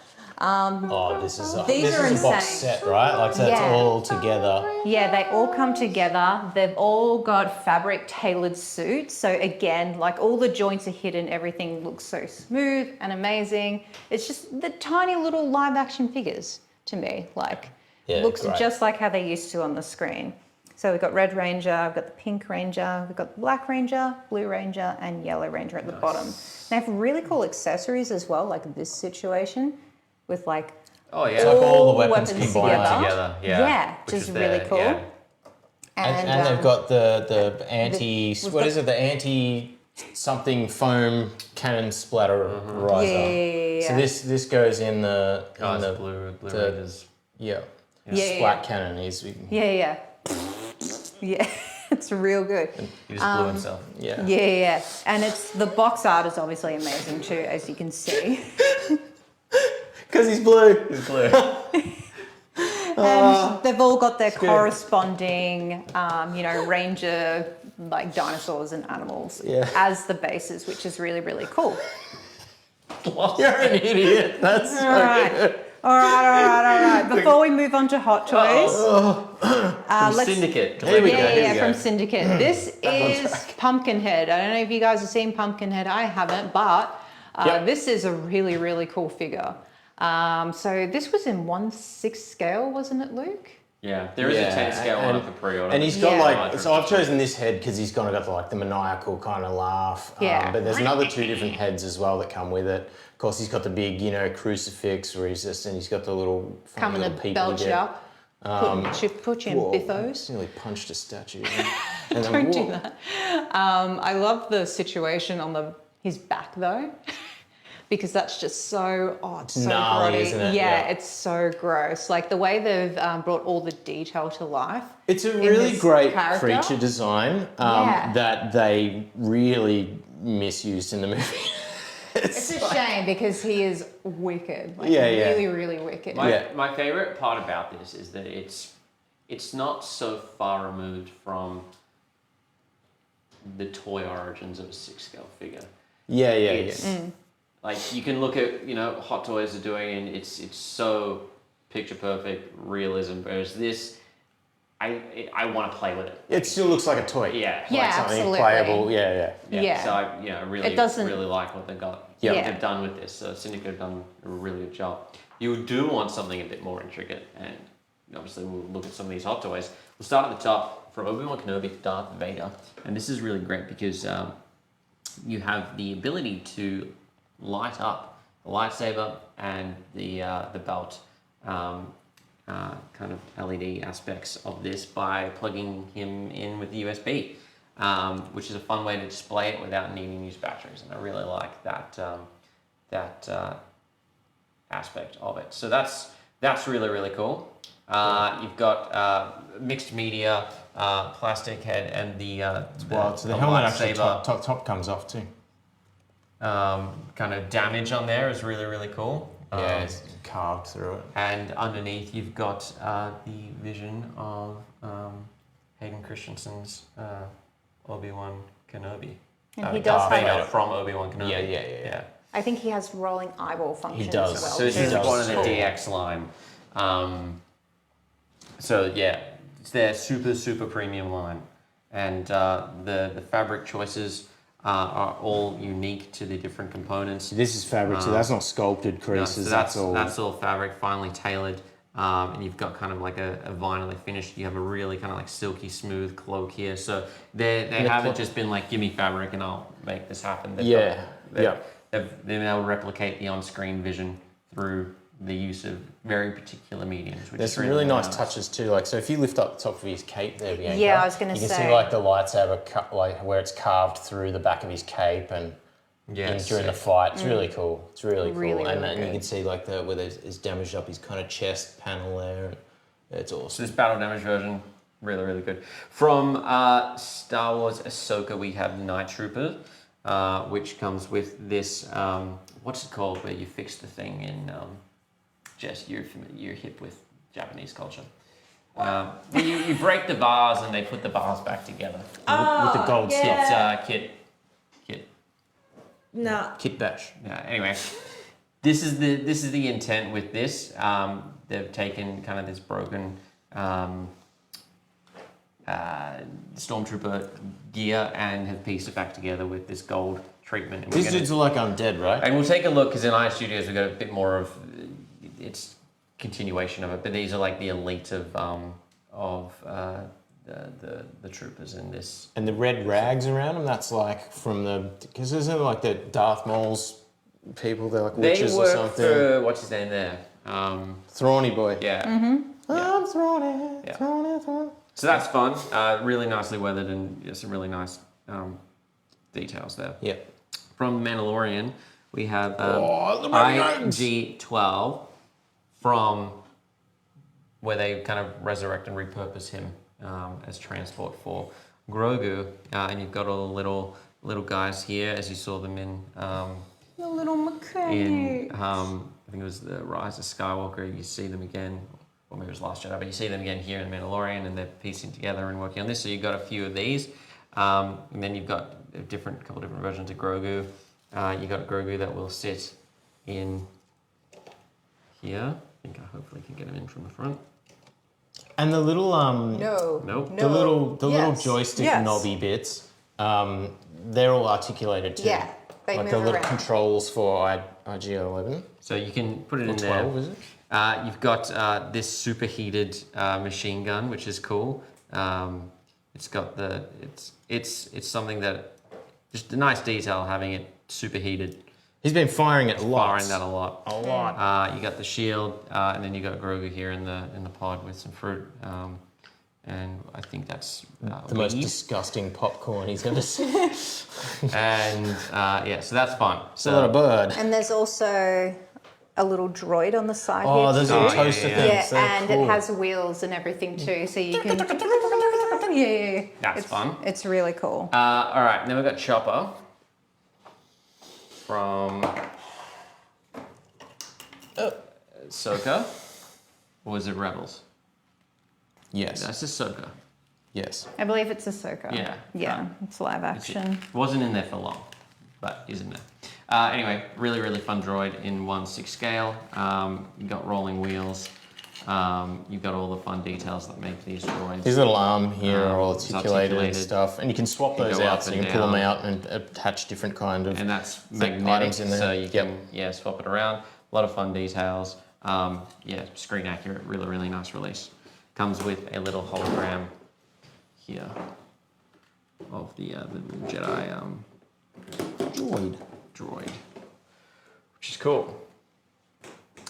Speaker 3: This is
Speaker 2: These are
Speaker 3: a box
Speaker 2: insane.
Speaker 3: set, right? Like, so it's all together.
Speaker 2: Yeah, they all come together. They've all got fabric tailored suits. So again, like all the joints are hidden. Everything looks so smooth and amazing. It's just the tiny little live action figures to me. Like, looks
Speaker 3: great.
Speaker 2: just like how they used to on the screen. So we've got Red Ranger, we've got the Pink Ranger, we've got the Black Ranger, Blue Ranger, and Yellow Ranger at the bottom. They have really cool accessories as well, like this situation with like
Speaker 1: Oh yeah,
Speaker 3: It's like all the weapons combined
Speaker 1: together.
Speaker 2: Yeah, which is really cool.
Speaker 1: Yeah.
Speaker 3: And they've got the anti, the anti something foam cannon splatter riser.
Speaker 2: Yeah.
Speaker 3: So this goes in the
Speaker 1: Blue
Speaker 3: the-
Speaker 1: Raiders.
Speaker 3: splat cannon is
Speaker 2: Yeah. It's real good.
Speaker 1: He just blew himself.
Speaker 2: Yeah. And it's the box art is obviously amazing too, as you can see.
Speaker 3: because he's blue.
Speaker 1: He's blue.
Speaker 2: And they've all got their corresponding, ranger like dinosaurs and animals as the bases, which is really, really cool.
Speaker 3: You're an idiot. That's so good.
Speaker 2: All right. Before we move on to Hot Toys,
Speaker 1: Syndicate.
Speaker 3: Here we go.
Speaker 2: from Syndicate. This is Pumpkinhead. I don't know if you guys have seen Pumpkinhead. I haven't, but this is a really, really cool figure. So this was in 1/6 scale, wasn't it, Luke?
Speaker 1: Yeah, there is a 10 scale one for pre-order.
Speaker 3: And he's got so I've chosen this head because he's kind of got the maniacal kind of laugh. But there's another 2 different heads as well that come with it. Of course, he's got the big, crucifix where he's just, and he's got the little
Speaker 2: Coming to belt you up. Put you in bithos.
Speaker 3: Nearly punched a statue.
Speaker 2: Don't do that. I love the situation on his back though. Because that's just so, it's so
Speaker 3: gnarly,
Speaker 2: grotty.
Speaker 3: isn't it?
Speaker 2: Yeah, it's so gross. Like the way they've brought all the detail to life.
Speaker 3: It's a really great
Speaker 2: character.
Speaker 3: creature design that they really misused in the movie.
Speaker 2: It's a shame because he is wicked. Really, really wicked.
Speaker 1: My favorite part about this is that it's not so far removed from the toy origins of a 6-scale figure. Like you can look at Hot Toys are doing, and it's so picture perfect realism. Whereas this, I want to play with it.
Speaker 3: It still looks like a toy.
Speaker 1: Yeah.
Speaker 2: Yeah,
Speaker 3: Something
Speaker 2: absolutely.
Speaker 3: playable.
Speaker 1: So I really like what they've done with this. So Syndicate have done a really good job. You do want something a bit more intricate, and obviously we'll look at some of these Hot Toys. We'll start at the top from Obi-Wan Kenobi to Darth Vader, and this is really great because you have the ability to light up the lightsaber and the belt kind of LED aspects of this by plugging him in with the USB, which is a fun way to display it without needing to use batteries, and I really like that aspect of it. So that's really, really cool. You've got mixed media, plastic head, and
Speaker 3: So the helmet actually top comes off too.
Speaker 1: Kind of damage on there is really, really cool.
Speaker 3: It's carved through it.
Speaker 1: And underneath you've got the vision of Hayden Christensen's Obi-Wan Kenobi.
Speaker 2: And he does
Speaker 1: Vader
Speaker 2: have.
Speaker 1: from Obi-Wan Kenobi.
Speaker 3: Yeah.
Speaker 2: I think he has rolling eyeball function
Speaker 3: does.
Speaker 2: as well.
Speaker 1: So this is
Speaker 3: does.
Speaker 1: one of the
Speaker 3: Cool.
Speaker 1: DX line. So yeah, it's their super premium line, and the fabric choices are all unique to the different components.
Speaker 3: This is fabric, so that's not sculpted
Speaker 1: No,
Speaker 3: creases.
Speaker 1: so that's all fabric, finely tailored, and you've got kind of like a vinyl finish. You have a really kind of like silky smooth cloak here. So they haven't just been like, give me fabric and I'll make this happen. They've been able to replicate the on-screen vision through the use of very particular mediums. Which
Speaker 3: There's
Speaker 1: is
Speaker 3: some really nice touches too. Like, so if you lift up the top of his cape there, Bianca,
Speaker 2: Yeah, I was gonna
Speaker 3: you can
Speaker 2: say.
Speaker 3: see like the lightsaber, like where it's carved through the back of his cape and during the fight. It's really cool. It's really cool.
Speaker 2: Really,
Speaker 3: and
Speaker 2: really
Speaker 3: you
Speaker 2: good.
Speaker 3: can see like where there's damaged up his kind of chest panel there. And it's
Speaker 1: So
Speaker 3: awesome.
Speaker 1: this battle damage version, really good. From Star Wars Ahsoka, we have Night Trooper, which comes with this, what's it called, where you fix the thing in, Jess, you're hip with Japanese culture. You break the bars and they put the bars back together.
Speaker 3: With the gold
Speaker 4: yeah.
Speaker 1: Kit.
Speaker 4: No.
Speaker 3: Kit bash.
Speaker 1: Yeah, anyway, this is the intent with this. They've taken kind of this broken Stormtrooper gear and have pieced it back together with this gold treatment. And
Speaker 3: These dudes are like undead, right?
Speaker 1: and we'll take a look because in Iron Studios we've got a bit more of its continuation of it, but these are like the elite of the troopers in this.
Speaker 3: And the red rags around them, that's like from the... Because isn't it like the Darth Maul's people? They're like witches or something.
Speaker 1: For, what's his name there?
Speaker 3: Thrawny boy.
Speaker 1: Yeah.
Speaker 3: I'm Thrawny,
Speaker 1: Yeah.
Speaker 3: Thrawny.
Speaker 1: So that's fun. Really nicely weathered and some really nice details there.
Speaker 3: Yeah.
Speaker 1: From Mandalorian, we have
Speaker 3: the Mandalorians!
Speaker 1: IG-12 from where they kind of resurrect and repurpose him as transport for Grogu, and you've got all the little guys here as you saw them in
Speaker 2: The little mechanic.
Speaker 1: I think it was the Rise of Skywalker. You see them again, or maybe it was Last Jedi, but you see them again here in Mandalorian, and they're piecing together and working on this. So you've got a few of these, and then you've got a couple different versions of Grogu. You got Grogu that will sit in here. I think I hopefully can get him in from the front.
Speaker 3: And the little
Speaker 2: No.
Speaker 1: Nope.
Speaker 2: No.
Speaker 3: the little
Speaker 2: Yes.
Speaker 3: joystick
Speaker 2: Yes.
Speaker 3: knobby bits, they're all articulated too.
Speaker 2: Yeah, they
Speaker 3: like
Speaker 2: move
Speaker 3: the little
Speaker 2: around.
Speaker 3: controls for IG-11
Speaker 1: So you can put it
Speaker 3: or
Speaker 1: in there.
Speaker 3: 12, is it?
Speaker 1: You've got this superheated machine gun, which is cool. It's got it's something that just a nice detail having it superheated.
Speaker 3: He's been firing it lots.
Speaker 1: Firing that a lot.
Speaker 3: A lot.
Speaker 1: You got the shield, and then you got Grogu here in the pod with some fruit, and I think that's
Speaker 3: The most
Speaker 1: weed.
Speaker 3: disgusting popcorn he's ever seen.
Speaker 1: And yeah, so that's fun.
Speaker 3: It's a lot of bird.
Speaker 2: And there's also a little droid on the side
Speaker 3: Oh,
Speaker 2: here
Speaker 3: those
Speaker 2: too.
Speaker 3: little
Speaker 1: yeah,
Speaker 3: toaster
Speaker 1: yeah.
Speaker 3: things.
Speaker 2: Yeah,
Speaker 3: They're
Speaker 2: and
Speaker 3: cool.
Speaker 2: it has wheels and everything too, so you can. Yeah.
Speaker 1: That's fun.
Speaker 2: It's really cool.
Speaker 1: All right, then we've got Chopper from Ahsoka, or was it Rebels?
Speaker 3: Yes.
Speaker 1: That's Ahsoka.
Speaker 3: Yes.
Speaker 2: I believe it's Ahsoka.
Speaker 1: Yeah.
Speaker 2: Yeah, it's live action.
Speaker 1: Wasn't in there for long, but is in there. Anyway, really fun droid in 1/6 scale. You've got rolling wheels. You've got all the fun details that make these droids.
Speaker 3: His little arm here are all
Speaker 1: it's
Speaker 3: articulated and
Speaker 1: articulated.
Speaker 3: stuff. And you can swap
Speaker 1: You
Speaker 3: those
Speaker 1: go
Speaker 3: out,
Speaker 1: up
Speaker 3: so you
Speaker 1: and
Speaker 3: can pull them
Speaker 1: down.
Speaker 3: out and attach different kind of...
Speaker 1: And that's
Speaker 3: items
Speaker 1: magnetic,
Speaker 3: in there.
Speaker 1: so you
Speaker 3: Yep.
Speaker 1: can swap it around. A lot of fun details. Yeah, screen accurate, really nice release. Comes with a little hologram here of the little Jedi droid, which is cool.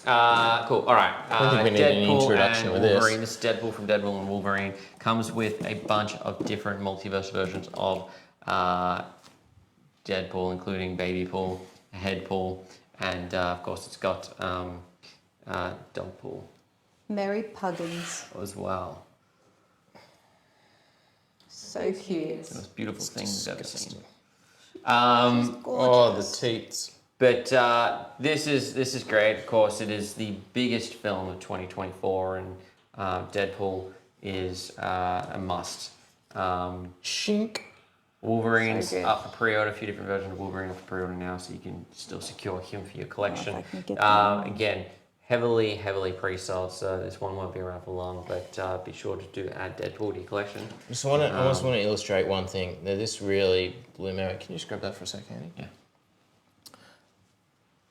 Speaker 1: Cool. All right.
Speaker 3: I don't think we need any
Speaker 1: Deadpool
Speaker 3: introduction
Speaker 1: and
Speaker 3: with this.
Speaker 1: Wolverine. This is Deadpool from Deadpool and Wolverine. Comes with a bunch of different multiverse versions of Deadpool, including Baby Pool, Head Pool, and of course it's got Dog Pool
Speaker 2: Mary Puggins.
Speaker 1: as well.
Speaker 2: So cute.
Speaker 1: It's the most beautiful thing you've ever seen.
Speaker 3: Oh, the teats.
Speaker 1: But this is great. Of course, it is the biggest film of 2024, and Deadpool is a must.
Speaker 3: Shink.
Speaker 1: Wolverine's
Speaker 2: So good.
Speaker 1: up for pre-order. A few different versions of Wolverine up for pre-order now, so you can still secure him for your collection.
Speaker 2: I can get that.
Speaker 1: Again, heavily pre-sold, so this one won't be around for long. But be sure to add Deadpool to your collection.
Speaker 3: I just want to illustrate one thing. Now, this really blew me out. Can you just grab that for a second, Andy?
Speaker 1: Yeah.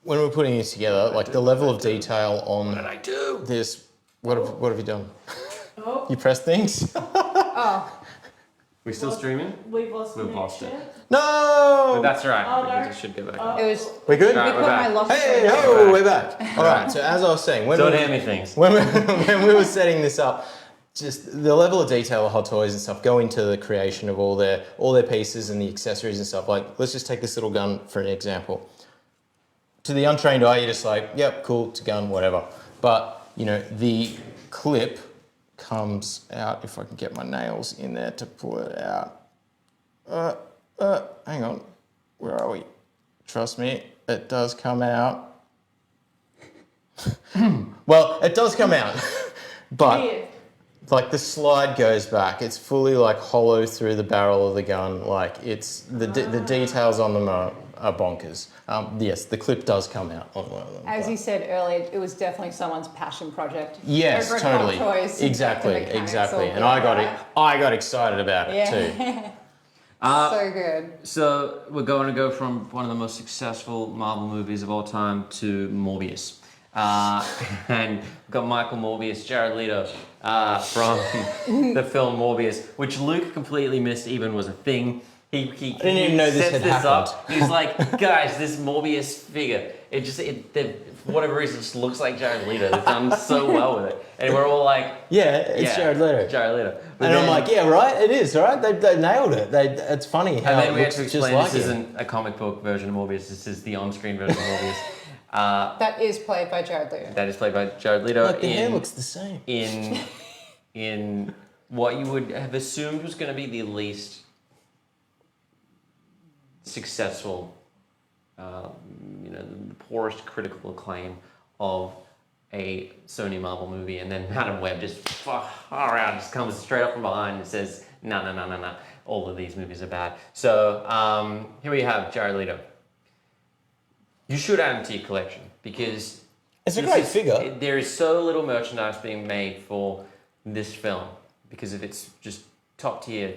Speaker 3: When we're putting this together, like the level of detail on
Speaker 1: What did I do?
Speaker 3: this. What have you done?
Speaker 4: Oh,
Speaker 3: You pressed things?
Speaker 2: Oh,
Speaker 1: We still streaming?
Speaker 4: we've lost
Speaker 1: We've lost
Speaker 4: connection.
Speaker 3: No!
Speaker 1: But that's right.
Speaker 4: Oh,
Speaker 1: because
Speaker 4: no.
Speaker 1: it should go back.
Speaker 2: it was.
Speaker 3: We're good?
Speaker 1: All
Speaker 2: We
Speaker 1: right,
Speaker 2: put
Speaker 1: we're
Speaker 2: my
Speaker 1: back.
Speaker 2: lost.
Speaker 3: Hey,
Speaker 2: photo-
Speaker 3: oh, we're back. All right, so as I was saying, when
Speaker 1: Don't
Speaker 3: we,
Speaker 1: hand me things.
Speaker 3: when we were setting this up, just the level of detail of Hot Toys and stuff go into the creation of all their pieces and the accessories and stuff. Like, let's just take this little gun for an example. To the untrained eye, you're just like, yep, cool, it's a gun, whatever. But, you know, the clip comes out, if I can get my nails in there to pull it out. Hang on, where are we? Trust me, it does come out. Well, it does come out, but
Speaker 4: Weird.
Speaker 3: like the slide goes back. It's fully like hollow through the barrel of the gun. Like it's the details on them are bonkers. Yes, the clip does come out on one of them.
Speaker 2: As
Speaker 3: but-
Speaker 2: you said earlier, it was definitely someone's passion project.
Speaker 3: Yes,
Speaker 2: Over at Hot
Speaker 3: totally.
Speaker 2: Toys,
Speaker 3: Exactly,
Speaker 2: the mechanics
Speaker 3: exactly.
Speaker 2: all
Speaker 3: And I got
Speaker 2: good,
Speaker 3: it.
Speaker 2: right?
Speaker 3: I got excited about it too.
Speaker 2: Yeah. So good.
Speaker 1: So we're going to go from one of the most successful Marvel movies of all time to Morbius. And we've got Michael Morbius, Jared Leto, from the film Morbius, which Luke completely missed even was a thing. He
Speaker 3: didn't even know this
Speaker 1: sets
Speaker 3: had happened.
Speaker 1: up. He's like, guys, this Morbius figure, for whatever reason, just looks like Jared Leto. They've done so well with it. And we're all like,
Speaker 3: Yeah, it's Jared Leto.
Speaker 1: Jared Leto. But
Speaker 3: And I'm
Speaker 1: then-
Speaker 3: like, yeah, right, it is, right? They nailed it. It's funny how
Speaker 1: And then
Speaker 3: it
Speaker 1: we had
Speaker 3: looks
Speaker 1: to
Speaker 3: just
Speaker 1: explain
Speaker 3: like
Speaker 1: this
Speaker 3: him.
Speaker 1: isn't a comic book version of Morbius. This is the on-screen version of Morbius.
Speaker 2: That is played by Jared Leto.
Speaker 1: That is played by Jared Leto.
Speaker 3: Like the hair looks the same.
Speaker 1: in what you would have assumed was going to be the least successful, the poorest critical acclaim of a Sony Marvel movie, and then Madam Web just just comes straight up from behind and says, no, all of these movies are bad. So here we have Jared Leto. You should add him to your collection because
Speaker 3: It's a great figure.
Speaker 1: There is so little merchandise being made for this film because of its just top tier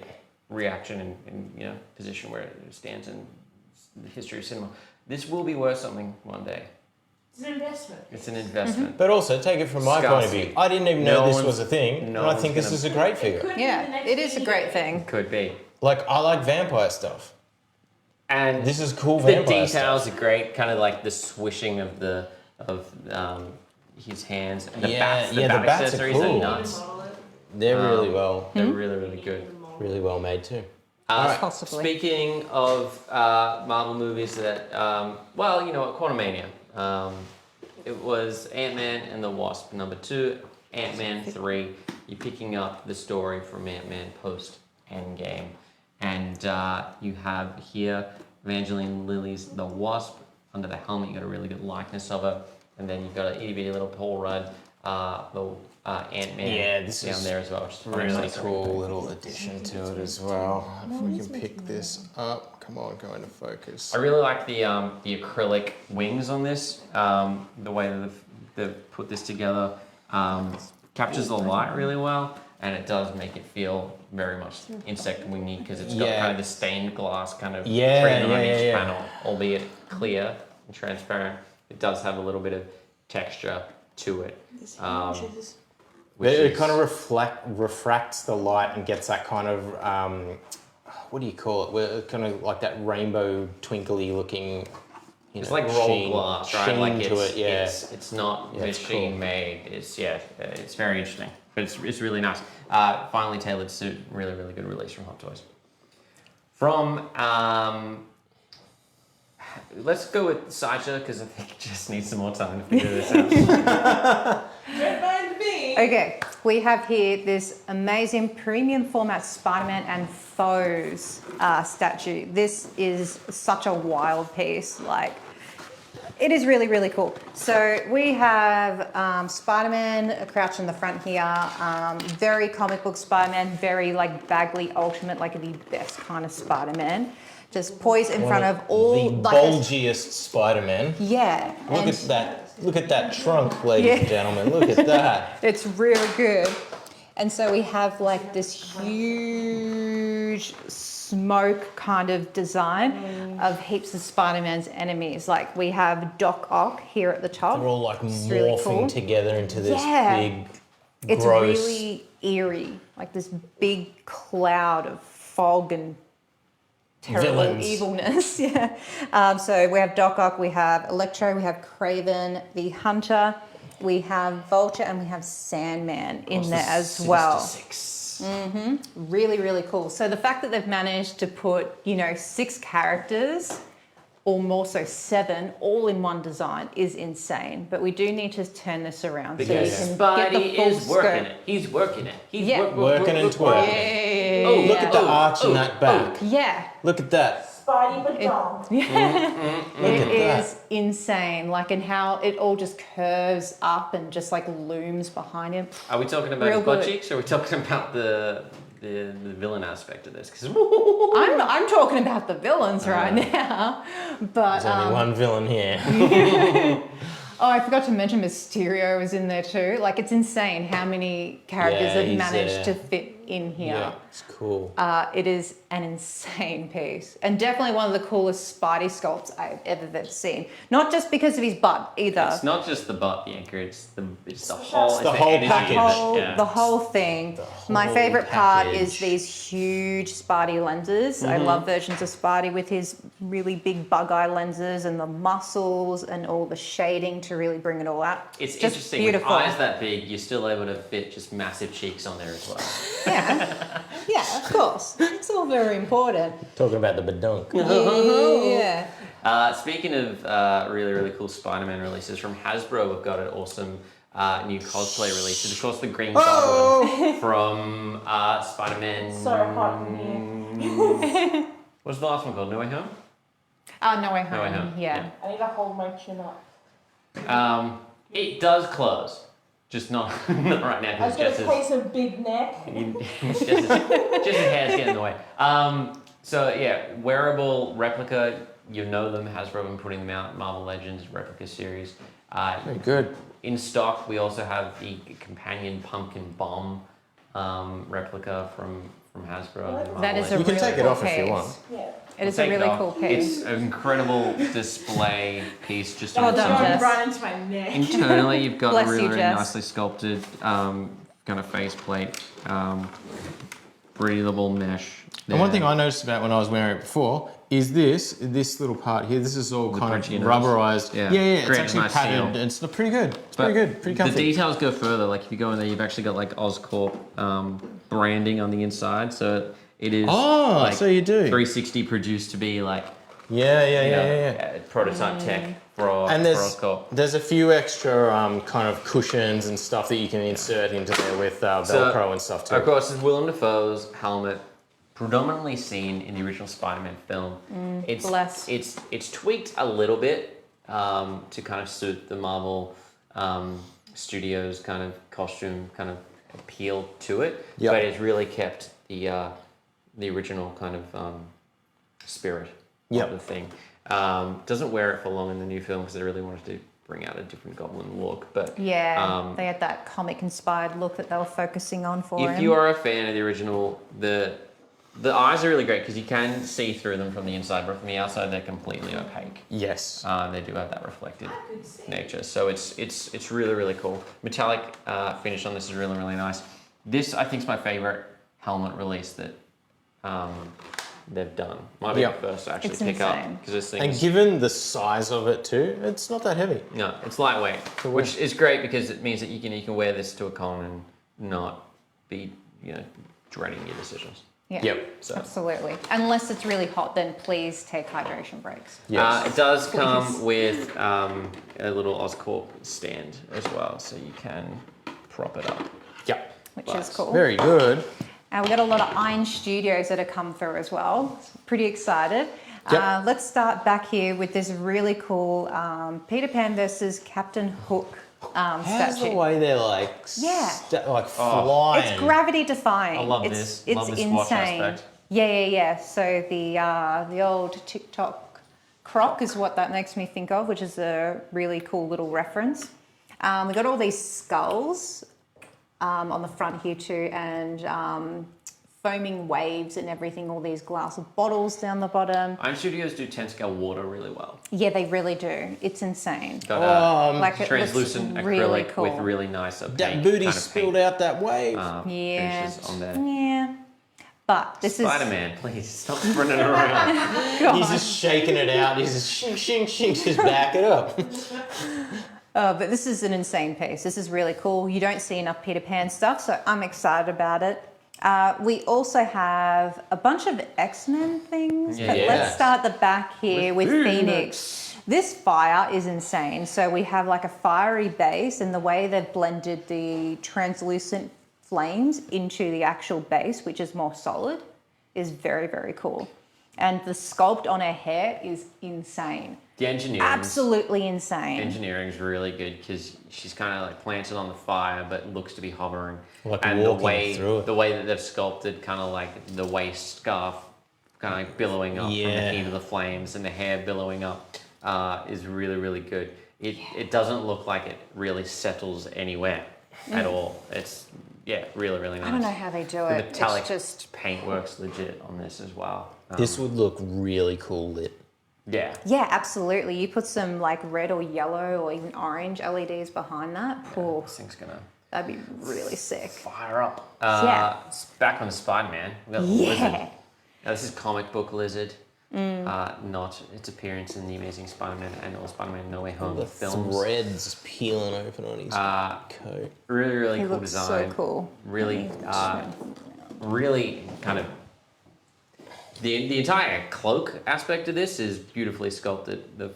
Speaker 1: reaction and position where it stands in the history of cinema. This will be worth something one day.
Speaker 4: It's an investment.
Speaker 1: It's an investment.
Speaker 3: But also, take it from my point of view. I didn't even know this was a thing, and I think this is a great figure.
Speaker 2: Yeah, it is a great thing.
Speaker 1: Could be.
Speaker 3: Like, I like vampire stuff.
Speaker 1: And
Speaker 3: This is cool
Speaker 1: the
Speaker 3: vampire
Speaker 1: details
Speaker 3: stuff.
Speaker 1: are great, kind of like the swishing of his hands. And the
Speaker 3: Yeah,
Speaker 1: bats,
Speaker 3: the bats are
Speaker 1: accessories
Speaker 3: cool.
Speaker 1: are nuts.
Speaker 3: They're really well,
Speaker 1: They're really good.
Speaker 3: really well made too.
Speaker 2: Possibly.
Speaker 1: Speaking of Marvel movies that, Quantumania. It was Ant-Man and the Wasp #2, Ant-Man 3. You're picking up the story from Ant-Man post Endgame. And you have here Evangeline Lilly's The Wasp. Under the helmet, you got a really good likeness of her. And then you've got an itty bitty little Paul Rudd, Ant-Man
Speaker 3: this
Speaker 1: down
Speaker 3: is
Speaker 1: there as well. Which is
Speaker 3: Really
Speaker 1: nice.
Speaker 3: cool little addition to it as well. If we can pick this up. Come on, go into focus.
Speaker 1: I really like the acrylic wings on this. The way that they've put this together captures the light really well, and it does make it feel very much insect wingy because it's got kind of the stained glass kind of treatment on each panel, albeit clear and transparent. It does have a little bit of texture to it.
Speaker 3: It kind of refracts the light and gets that kind of what do you call it? Where kind of like that rainbow twinkly looking.
Speaker 1: It's like rolled
Speaker 3: sheen,
Speaker 1: glass, right?
Speaker 3: sheen
Speaker 1: Like
Speaker 3: to it, yeah.
Speaker 1: It's not
Speaker 3: it's
Speaker 1: machine
Speaker 3: cool.
Speaker 1: made. It's very interesting, but it's really nice. Finely tailored suit, really good release from Hot Toys. From let's go with Sideshow because I think it just needs some more time to figure this out.
Speaker 4: Don't mind me.
Speaker 2: Okay, we have here this amazing premium format Spider-Man and Foes statue. This is such a wild piece. Like, It is really, really cool. So we have Spider-Man crouched in the front here. Very comic book Spider-Man, very like Bagley Ultimate, like the best kind of Spider-Man. Just poised in front of all
Speaker 3: the
Speaker 2: like
Speaker 3: bulgiest Spider-Man.
Speaker 2: Yeah.
Speaker 3: Look at that. Look at that trunk, ladies and gentlemen. Look at that.
Speaker 2: It's really good. And so we have like this huge smoke kind of design of heaps of Spider-Man's enemies. Like we have Doc Ock here at the top.
Speaker 3: They're all like
Speaker 2: It's
Speaker 3: morphing
Speaker 2: really cool.
Speaker 3: together into this big,
Speaker 2: It's
Speaker 3: gross.
Speaker 2: really eerie, like this big cloud of fog and terrible
Speaker 3: Villains.
Speaker 2: evilness. Yeah. So we have Doc Ock, we have Electro, we have Kraven the Hunter, we have Vulture, and we have Sandman in there as well. Really, really cool. So the fact that they've managed to put, 6 characters, or more so 7, all in one design is insane. But we do need to turn this around
Speaker 1: Because
Speaker 2: so you can get the
Speaker 1: Spidey
Speaker 2: full
Speaker 1: is working
Speaker 2: scope.
Speaker 1: it. He's working it. He's
Speaker 2: Yeah.
Speaker 3: Working and twerking.
Speaker 2: Yeah.
Speaker 1: Oh,
Speaker 3: Look at the arch in that back.
Speaker 2: Yeah.
Speaker 3: Look at that.
Speaker 4: Spidey but dumb.
Speaker 3: Look
Speaker 2: It
Speaker 3: at
Speaker 2: is
Speaker 3: that.
Speaker 2: insane, like, and how it all just curves up and just like looms behind him.
Speaker 1: Are we talking about
Speaker 2: Real
Speaker 1: his butt
Speaker 2: good.
Speaker 1: cheeks, or are we talking about the villain aspect of this? Because
Speaker 2: I'm talking about the villains right now, but
Speaker 3: There's only one villain here.
Speaker 2: oh, I forgot to mention Mysterio is in there too. Like, it's insane how many characters
Speaker 3: Yeah,
Speaker 2: have
Speaker 3: he's
Speaker 2: managed
Speaker 3: there.
Speaker 2: to fit in here.
Speaker 3: Yeah, it's cool.
Speaker 2: It is an insane piece, and definitely one of the coolest Spidey sculpts I've ever seen. Not just because of his butt either.
Speaker 1: it's not just the butt, Bianca. It's the whole.
Speaker 3: the
Speaker 1: it's
Speaker 3: whole
Speaker 1: energy
Speaker 3: package.
Speaker 1: of it,
Speaker 2: The whole thing.
Speaker 3: The
Speaker 2: My
Speaker 3: whole
Speaker 2: favorite part
Speaker 3: package.
Speaker 2: is these huge Spidey lenses. I love versions of Spidey with his really big bug eye lenses and the muscles and all the shading to really bring it all out.
Speaker 1: It's
Speaker 2: just
Speaker 1: interesting.
Speaker 2: beautiful.
Speaker 1: With eyes that big, you're still able to fit just massive cheeks on there as well.
Speaker 2: Yeah, yeah, of course. It's all very important.
Speaker 3: Talking about the badunk.
Speaker 2: Yeah.
Speaker 1: Speaking of really, really cool Spider-Man releases from Hasbro, we've got an awesome new cosplay release. Of course, the Green Goblin from Spider-Man.
Speaker 4: So hot in here.
Speaker 1: What's the last one called? No Way Home?
Speaker 2: No Way Home.
Speaker 1: No Way Home,
Speaker 2: Yeah.
Speaker 4: I need to hold my chin up.
Speaker 1: It does close, just not right now
Speaker 4: I was
Speaker 1: because
Speaker 4: gonna place a big neck.
Speaker 1: just his hair's getting in the way. So yeah, wearable replica. You know them. Hasbro been putting them out. Marvel Legends replica series.
Speaker 3: Very good.
Speaker 1: In stock, we also have the companion pumpkin bomb replica from Hasbro. and Marvel
Speaker 2: That is a
Speaker 1: Legends.
Speaker 3: You can
Speaker 2: really
Speaker 3: take it
Speaker 2: cool
Speaker 3: off if you
Speaker 2: piece.
Speaker 3: want.
Speaker 4: Yeah.
Speaker 2: It is a
Speaker 1: Take it
Speaker 2: really
Speaker 1: off.
Speaker 2: cool piece.
Speaker 1: It's an incredible display piece. Just
Speaker 2: Well
Speaker 1: on
Speaker 2: done,
Speaker 1: its own.
Speaker 2: Jess.
Speaker 4: Right into my neck.
Speaker 1: Internally, you've got
Speaker 2: Bless
Speaker 1: a really,
Speaker 2: you,
Speaker 1: really
Speaker 2: Jess.
Speaker 1: nicely sculpted kind of faceplate, breathable mesh.
Speaker 3: And one thing I noticed about when I was wearing it before is this little part here. This is all
Speaker 1: The
Speaker 3: kind
Speaker 1: crunchy
Speaker 3: of
Speaker 1: nose.
Speaker 3: rubberized.
Speaker 1: Yeah.
Speaker 3: Yeah, it's
Speaker 1: Creates a
Speaker 3: actually
Speaker 1: nice
Speaker 3: padded.
Speaker 1: feel.
Speaker 3: And it's pretty good. It's
Speaker 1: But
Speaker 3: pretty good. Pretty
Speaker 1: the
Speaker 3: comfy.
Speaker 1: details go further. Like if you go in there, you've actually got like Oscorp branding on the inside, so it is.
Speaker 3: Oh,
Speaker 1: like
Speaker 3: so you do.
Speaker 1: 360 produced to be like
Speaker 3: Yeah.
Speaker 1: prototype tech for
Speaker 3: And
Speaker 1: Oscorp.
Speaker 3: there's a few extra kind of cushions and stuff that you can insert into there with Velcro and stuff too.
Speaker 1: Of course, it's Willem Dafoe's helmet, predominantly seen in the original Spider-Man film.
Speaker 2: bless.
Speaker 1: It's tweaked a little bit to kind of suit the Marvel Studios kind of costume kind of appeal to it,
Speaker 3: Yep.
Speaker 1: but it's really kept the original kind of spirit
Speaker 3: Yep.
Speaker 1: of the thing. Doesn't wear it for long in the new film because they really wanted to bring out a different Goblin look, but
Speaker 2: Yeah, they had that comic-inspired look that they were focusing on for
Speaker 1: if
Speaker 2: him.
Speaker 1: you are a fan of the original, the eyes are really great because you can see through them from the inside, but from the outside they're completely opaque.
Speaker 3: Yes.
Speaker 1: They do have that reflective nature, so it's really, really cool. Metallic finish on this is really, really nice. This I think is my favorite helmet release that they've done. Might be
Speaker 3: Yep.
Speaker 1: the first to actually
Speaker 2: It's
Speaker 1: pick up
Speaker 2: insane.
Speaker 1: because this thing
Speaker 3: And
Speaker 1: is
Speaker 3: given the size of it too, it's not that heavy.
Speaker 1: no, it's lightweight, which is great because it means that you can wear this to a con and not be dreading your decisions.
Speaker 2: Yeah,
Speaker 3: Yep.
Speaker 1: So.
Speaker 2: absolutely. Unless it's really hot, then please take hydration breaks.
Speaker 3: Yes.
Speaker 1: It does
Speaker 2: Please.
Speaker 1: come with a little Oscorp stand as well, so you can prop it up.
Speaker 3: Yep.
Speaker 2: Which
Speaker 1: Nice.
Speaker 2: is cool.
Speaker 3: Very good.
Speaker 2: We've got a lot of Iron Studios that have come through as well. Pretty excited.
Speaker 3: Yep.
Speaker 2: Let's start back here with this really cool Peter Pan versus Captain Hook
Speaker 3: How's
Speaker 2: statue.
Speaker 3: the way they're like,
Speaker 2: Yeah.
Speaker 3: flying?
Speaker 2: It's gravity defying.
Speaker 1: I love
Speaker 2: it's,
Speaker 1: this.
Speaker 2: It's
Speaker 1: Love this
Speaker 2: insane.
Speaker 1: wash aspect.
Speaker 2: Yeah. So the old TikTok croc is what that makes me think of, which is a really cool little reference. We got all these skulls on the front here too, and foaming waves and everything. All these glass bottles down the bottom.
Speaker 1: Iron Studios do 10 scale water really well.
Speaker 2: Yeah, they really do. It's insane.
Speaker 1: Got
Speaker 2: Like it
Speaker 1: translucent
Speaker 2: looks really
Speaker 1: acrylic
Speaker 2: cool.
Speaker 1: with really nice
Speaker 3: That
Speaker 1: opaque
Speaker 3: booty
Speaker 1: kind of
Speaker 3: spilled
Speaker 1: paint,
Speaker 3: out that wave.
Speaker 1: finishes on there.
Speaker 2: Yeah. But this is
Speaker 1: Spider-Man, please stop running around.
Speaker 2: God.
Speaker 3: He's just shaking it out. He's just shing, shing, shing. Just back it up.
Speaker 2: But this is an insane piece. This is really cool. You don't see enough Peter Pan stuff, so I'm excited about it. We also have a bunch of X-Men things, but
Speaker 3: Yeah.
Speaker 2: let's start the back here with Phoenix. This fire is insane. So we have like a fiery base, and the way they've blended the translucent flames into the actual base, which is more solid, is very, very cool. And the sculpt on her hair is insane.
Speaker 1: The engineering.
Speaker 2: Absolutely insane.
Speaker 1: Engineering's really good because she's kind of like planted on the fire, but looks to be hovering.
Speaker 3: Like
Speaker 1: and
Speaker 3: walking through it.
Speaker 1: the way that they've sculpted, kind of like the waist scarf, kind of like billowing up from the
Speaker 3: Yeah.
Speaker 1: heat of the flames, and the hair billowing up, is really, really good. It doesn't look like it really settles anywhere at all. It's really, really nice.
Speaker 2: I don't know how they do
Speaker 1: The
Speaker 2: it.
Speaker 1: metallic
Speaker 2: It's just
Speaker 1: paint works legit on this as well.
Speaker 3: This would look really cool lit.
Speaker 1: Yeah.
Speaker 2: yeah, absolutely. You put some like red or yellow or even orange LEDs behind that. Oh,
Speaker 1: This thing's gonna
Speaker 2: that'd be really sick.
Speaker 1: fire up.
Speaker 2: Yeah.
Speaker 1: Back on the Spider-Man. We got the
Speaker 2: Yeah.
Speaker 1: Lizard. Now, this is comic book Lizard, not its appearance in the Amazing Spider-Man and all Spider-Man No Way Home
Speaker 3: The
Speaker 1: films.
Speaker 3: threads peeling open on his coat.
Speaker 1: Really, really
Speaker 2: He
Speaker 1: cool
Speaker 2: looks
Speaker 1: design.
Speaker 2: so cool.
Speaker 1: Really, really kind of. The entire cloak aspect of this is beautifully sculpted. The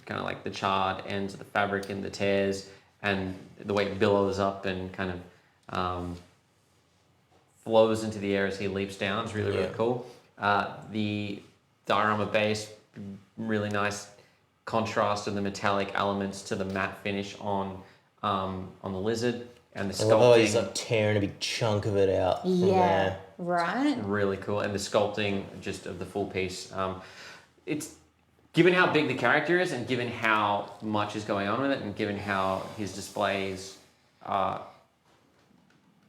Speaker 1: kind of like the charred ends of the fabric and the tears, and the way it billows up and kind of flows into the air as he leaps down is really, really cool. The diorama base, really nice contrast of the metallic elements to the matte finish on the Lizard, and the
Speaker 3: I love how he's
Speaker 1: sculpting.
Speaker 3: like tearing a big chunk of it out from
Speaker 2: Yeah,
Speaker 3: there.
Speaker 2: right?
Speaker 1: Really cool, and the sculpting just of the full piece. It's given how big the character is, and given how much is going on with it, and given how his displays are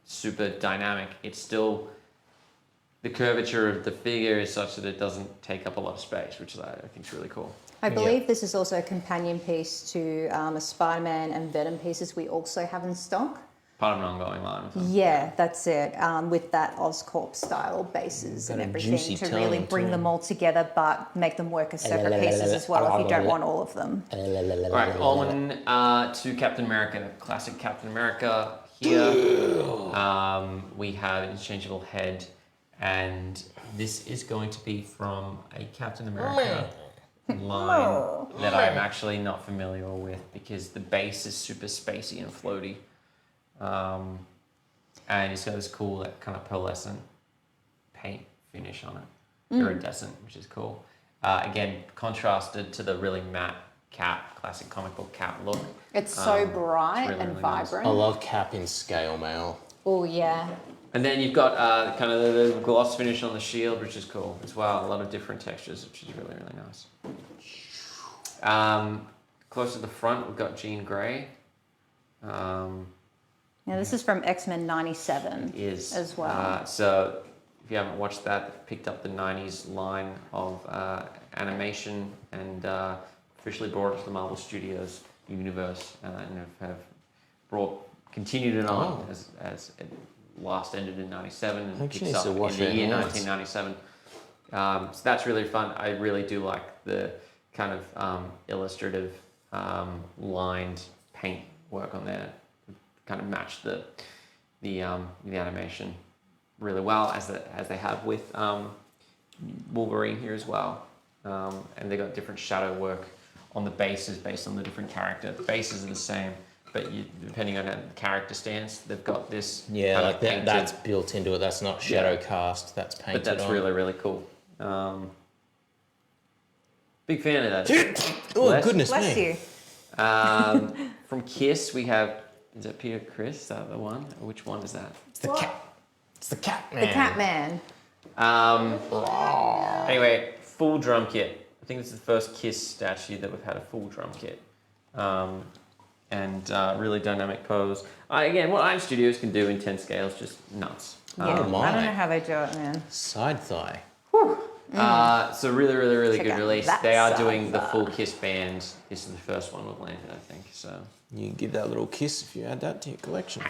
Speaker 1: super dynamic. It's still the curvature of the figure is such that it doesn't take up a lot of space, which I think is really cool.
Speaker 2: I believe this is also a companion piece to a Spider-Man and Venom pieces we also have in stock.
Speaker 1: Part of an ongoing line. With them.
Speaker 2: Yeah, that's it. With that Oscorp style bases and
Speaker 3: Got a
Speaker 2: everything
Speaker 3: juicy
Speaker 2: to really
Speaker 3: tongue
Speaker 2: bring
Speaker 3: too.
Speaker 2: them all together, but make them work as separate pieces as well if you don't want all of them.
Speaker 1: All right, on to Captain America, classic Captain America here. We have an interchangeable head, and this is going to be from a Captain America line that I'm actually not familiar with because the base is super spacey and floaty. And it's got this cool kind of pearlescent paint finish on it. Iridescent, which is cool. Again, contrasted to the really matte Cap, classic comic book Cap look.
Speaker 2: It's so bright
Speaker 1: really,
Speaker 2: and
Speaker 1: really nice.
Speaker 2: vibrant.
Speaker 3: I love Cap in scale mail.
Speaker 2: Oh, yeah.
Speaker 1: And then you've got kind of the gloss finish on the shield, which is cool as well. A lot of different textures, which is really, really nice. Close to the front, we've got Jean Grey.
Speaker 2: Now, this is from X-Men 97
Speaker 1: Is
Speaker 2: as well.
Speaker 1: So if you haven't watched that, picked up the 90s line of animation and officially brought it to the Marvel Studios universe and have continued it on as it last ended in 97 and
Speaker 3: Actually
Speaker 1: picks up
Speaker 3: need to watch
Speaker 1: in the
Speaker 3: it
Speaker 1: year
Speaker 3: once.
Speaker 1: 1997. So that's really fun. I really do like the kind of illustrative lined paint work on there. Kind of match the animation really well as they have with Wolverine here as well. And they got different shadow work on the bases based on the different character. The bases are the same, but depending on the character stance, they've got this
Speaker 3: Yeah,
Speaker 1: kind
Speaker 3: like
Speaker 1: of painted,
Speaker 3: that's built into it. That's not shadow cast. That's painted
Speaker 1: but that's
Speaker 3: on.
Speaker 1: really, really cool. Big fan of that.
Speaker 3: Oh,
Speaker 1: Bless.
Speaker 3: goodness
Speaker 2: Bless
Speaker 3: me.
Speaker 2: you.
Speaker 1: From Kiss, we have, is that Peter Chris? Is that the one? Or which one is that?
Speaker 3: It's the cat. It's the cat man.
Speaker 2: The cat man.
Speaker 1: Anyway, full drum kit. I think this is the first Kiss statue that we've had a full drum kit. And really dynamic pose. Again, what IM Studios can do in 10 scales, just nuts.
Speaker 2: Yeah,
Speaker 3: my.
Speaker 2: I don't know how they do it, man.
Speaker 3: Side thigh.
Speaker 1: So really
Speaker 2: Check
Speaker 1: good
Speaker 2: out
Speaker 1: release.
Speaker 2: that
Speaker 1: They are
Speaker 2: side
Speaker 1: doing the
Speaker 2: bar.
Speaker 1: full Kiss band. This is the first one we've landed, I think. So
Speaker 3: You can give that a little kiss if you add that to your collection.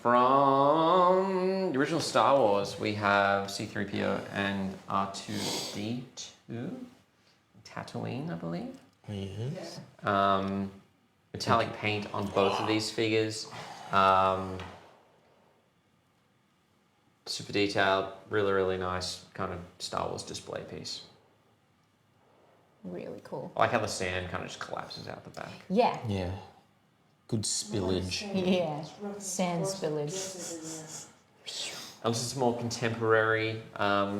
Speaker 1: from the original Star Wars, we have C-3PO and R2-D2. Tatooine, I believe.
Speaker 3: Yes.
Speaker 1: Metallic paint on both of these figures. Super detailed, really nice kind of Star Wars display piece.
Speaker 2: Really cool.
Speaker 1: I like how the sand kind of just collapses out the back.
Speaker 2: Yeah.
Speaker 3: Yeah. Good spillage.
Speaker 2: Yeah. Sand spillage.
Speaker 4: Yes,
Speaker 1: This is more contemporary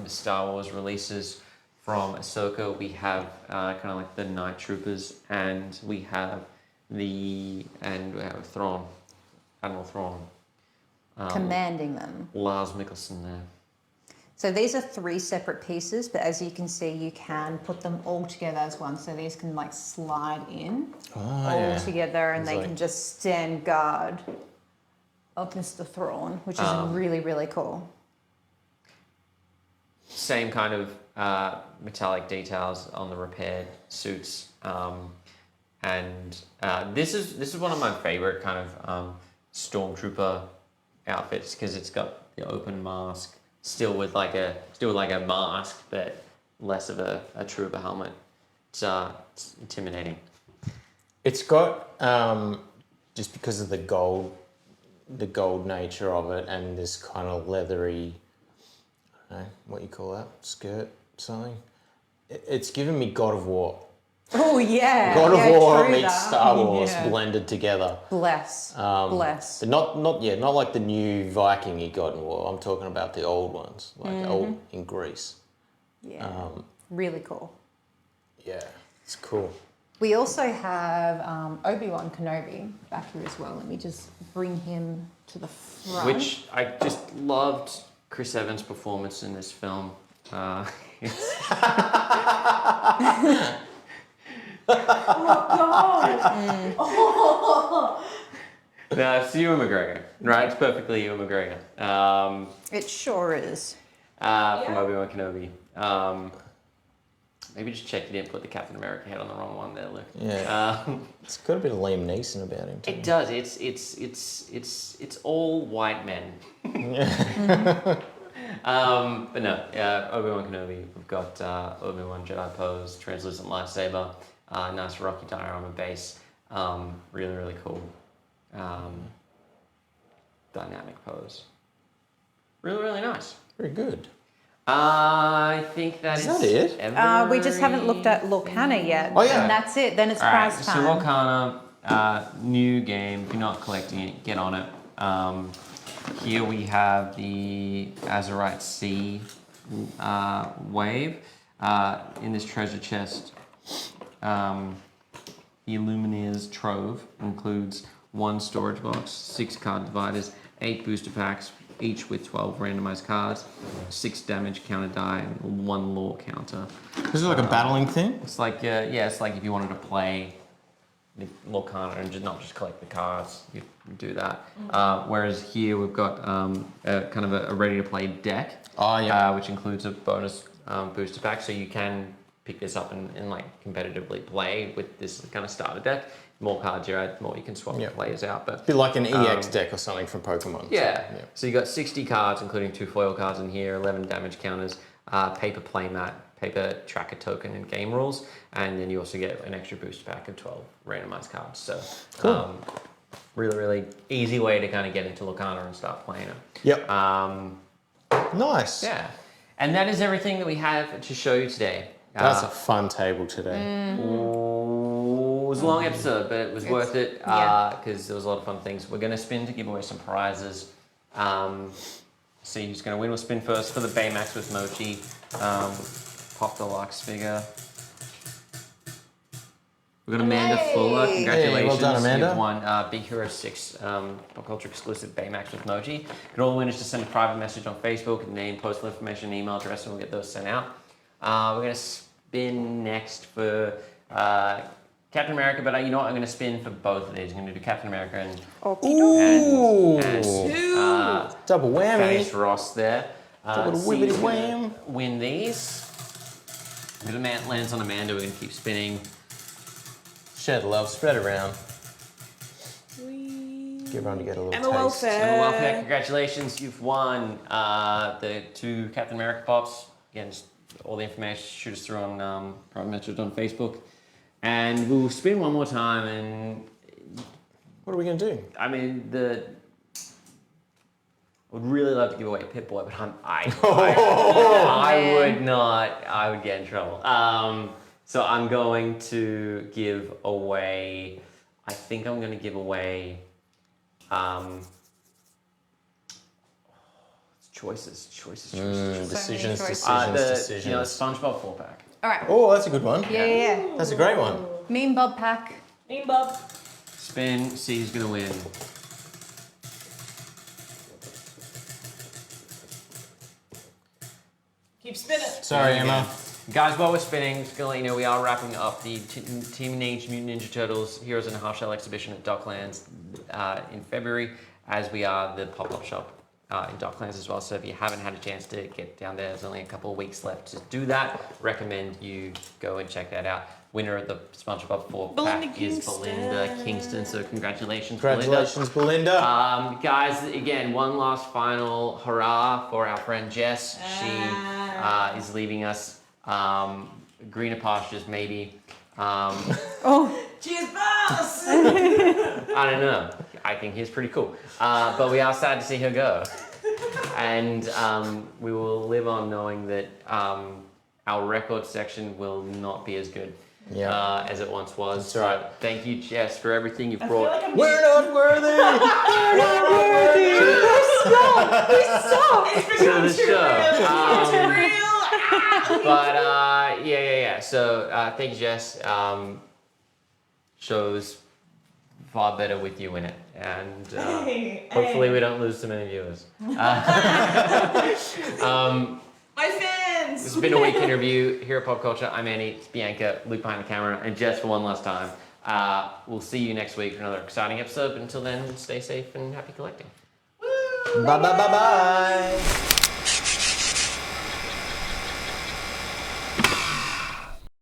Speaker 1: Star Wars releases. From Ahsoka, we have kind of like the Night Troopers, and we have Thrawn, Admiral Thrawn.
Speaker 2: Commanding them.
Speaker 1: Lars Mikkelsen there.
Speaker 2: So these are 3 separate pieces, but as you can see, you can put them all together as one. So these can like slide in all together, and
Speaker 3: It's
Speaker 2: they
Speaker 3: like-
Speaker 2: can just stand guard of Mr. Thrawn, which is really cool.
Speaker 1: Same kind of metallic details on the repaired suits, and this is one of my favorite kind of stormtrooper outfits because it's got the open mask, still with like a mask, but less of a trooper helmet. It's intimidating.
Speaker 3: It's got just because of the gold nature of it, and this kind of leathery, I don't know what you call that, skirt, something. It's given me God of War.
Speaker 2: Oh yeah.
Speaker 3: God of War
Speaker 2: true
Speaker 3: meets
Speaker 2: that.
Speaker 3: Star Wars
Speaker 2: Yeah.
Speaker 3: blended together.
Speaker 2: Bless. Bless.
Speaker 3: But not like the new Viking-y God of War. I'm talking about the old ones, like old in Greece.
Speaker 2: Yeah. Really cool.
Speaker 3: Yeah, it's cool.
Speaker 2: We also have Obi-Wan Kenobi back here as well. Let me just bring him to the front.
Speaker 1: Which I just loved Chris Evans' performance in this film. No, it's Ewan McGregor, right? It's perfectly Ewan McGregor.
Speaker 2: It sure is.
Speaker 1: From Obi-Wan Kenobi. Maybe just check you didn't put the Captain America head on the wrong one there, Luke.
Speaker 3: Yeah, it's got a bit of Liam Neeson about him too.
Speaker 1: It does. It's all white men. But no, Obi-Wan Kenobi. We've got Obi-Wan Jedi pose, translucent lightsaber, nice rocky diorama base. Really cool. Dynamic pose. Really nice.
Speaker 3: Very good.
Speaker 1: I think
Speaker 3: Is that it?
Speaker 2: We just haven't looked at Lorcana yet.
Speaker 3: Oh, yeah.
Speaker 2: And that's it. Then it's
Speaker 1: All right,
Speaker 2: prize
Speaker 1: so
Speaker 2: time.
Speaker 1: Lorcana, new game. If you're not collecting it, get on it. Here we have the Azerite Sea wave. In this treasure chest, the Illumineer's Trove includes 1 storage box, 6 card dividers, 8 booster packs, each with 12 randomized cards, 6 damage counter die, and 1 lore counter.
Speaker 3: Is it like a battling thing?
Speaker 1: It's like, it's like if you wanted to play the Lorcana and not just collect the cards, you do that. Whereas here we've got kind of a ready-to-play deck, which includes a bonus booster pack, so you can pick this up and like competitively play with this kind of starter deck. The more cards you add, the more you can swap players out. But
Speaker 3: A bit like an EX deck or something from Pokemon.
Speaker 1: yeah. So you got 60 cards, including 2 foil cards in here, 11 damage counters, paper playmat, paper tracker token, and game rules, and then you also get an extra booster pack of 12 randomized cards. So, really easy way to kind of get into Lorcana and start playing it.
Speaker 3: Yep. Nice.
Speaker 1: Yeah. And that is everything that we have to show you today.
Speaker 3: That's a fun table today.
Speaker 1: It was a long episode, but it was worth it because there was a lot of fun things. We're going to spin to give away some prizes. See who's going to win. We'll spin first for the Baymax with Mochi. Pop Deluxe figure. We've got Amanda
Speaker 2: Yay.
Speaker 1: Fuller.
Speaker 2: Hey,
Speaker 1: Congratulations.
Speaker 3: well done, Amanda.
Speaker 1: You've won Big Hero 6 Pop Culture exclusive Baymax with Moji. Get all the winners to send a private message on Facebook, name, postal information, email address, and we'll get those sent out. We're going to spin next for Captain America, but you know what? I'm going to spin for both of these. I'm going to do Captain America and
Speaker 3: Double whammy.
Speaker 1: Face Ross there.
Speaker 3: Double
Speaker 1: C's
Speaker 3: whippity
Speaker 1: gonna
Speaker 3: wham.
Speaker 1: win these. If it lands on Amanda, we're going to keep spinning.
Speaker 3: Shed love, spread around.
Speaker 4: Whee.
Speaker 3: Give everyone to get a little
Speaker 4: Emma
Speaker 3: taste.
Speaker 4: Welfare.
Speaker 1: Emma Welfare, congratulations. You've won the 2 Captain America pops. Again, just all the information, shoot us through on private message on Facebook. And we'll spin one more time. And
Speaker 3: What are we going to do?
Speaker 1: I mean, I would really love to give away Pip-Boy, but I would not. I would get in trouble. So I'm going to give away. I think I'm going to give away. Choices.
Speaker 3: Decisions.
Speaker 1: You know, the SpongeBob 4-pack.
Speaker 2: All right.
Speaker 3: Oh, that's a good one.
Speaker 2: Yeah.
Speaker 3: That's a great one.
Speaker 2: Mean Bob pack.
Speaker 4: Name Bob.
Speaker 1: Spin. See who's going to win.
Speaker 4: Keep spinning.
Speaker 3: Sorry, Emma.
Speaker 1: Guys, while we're spinning, just gonna let you know we are wrapping up the Teenage Mutant Ninja Turtles Heroes in a Half Shell exhibition at Docklands in February, as we are the pop-up shop in Docklands as well. So if you haven't had a chance to get down there, there's only a couple of weeks left to do that. Recommend you go and check that out. Winner of the SpongeBob 4-pack is Belinda Kingston. So congratulations,
Speaker 3: Congratulations, Belinda.
Speaker 1: Guys, again, one last final hurrah for our friend Jess. She is leaving us. Greener pastures, maybe.
Speaker 4: Cheers, boss!
Speaker 1: I don't know. I think he's pretty cool. But we are sad to see her go. And we will live on knowing that our record section will not be as good as it once was.
Speaker 3: That's right.
Speaker 1: But thank you, Jess, for everything you've brought.
Speaker 3: We're not worthy! We're not worthy!
Speaker 1: to the show.
Speaker 4: It's real!
Speaker 1: But yeah. So thank you, Jess. Shows far better with you in it, and hopefully we don't lose too many viewers.
Speaker 4: My fans!
Speaker 1: This has been a week in review here at Pop Culture. I'm Annie, it's Bianca, Luke behind the camera, and Jess for one last time. We'll see you next week for another exciting episode. But until then, stay safe and happy collecting.
Speaker 3: Bye.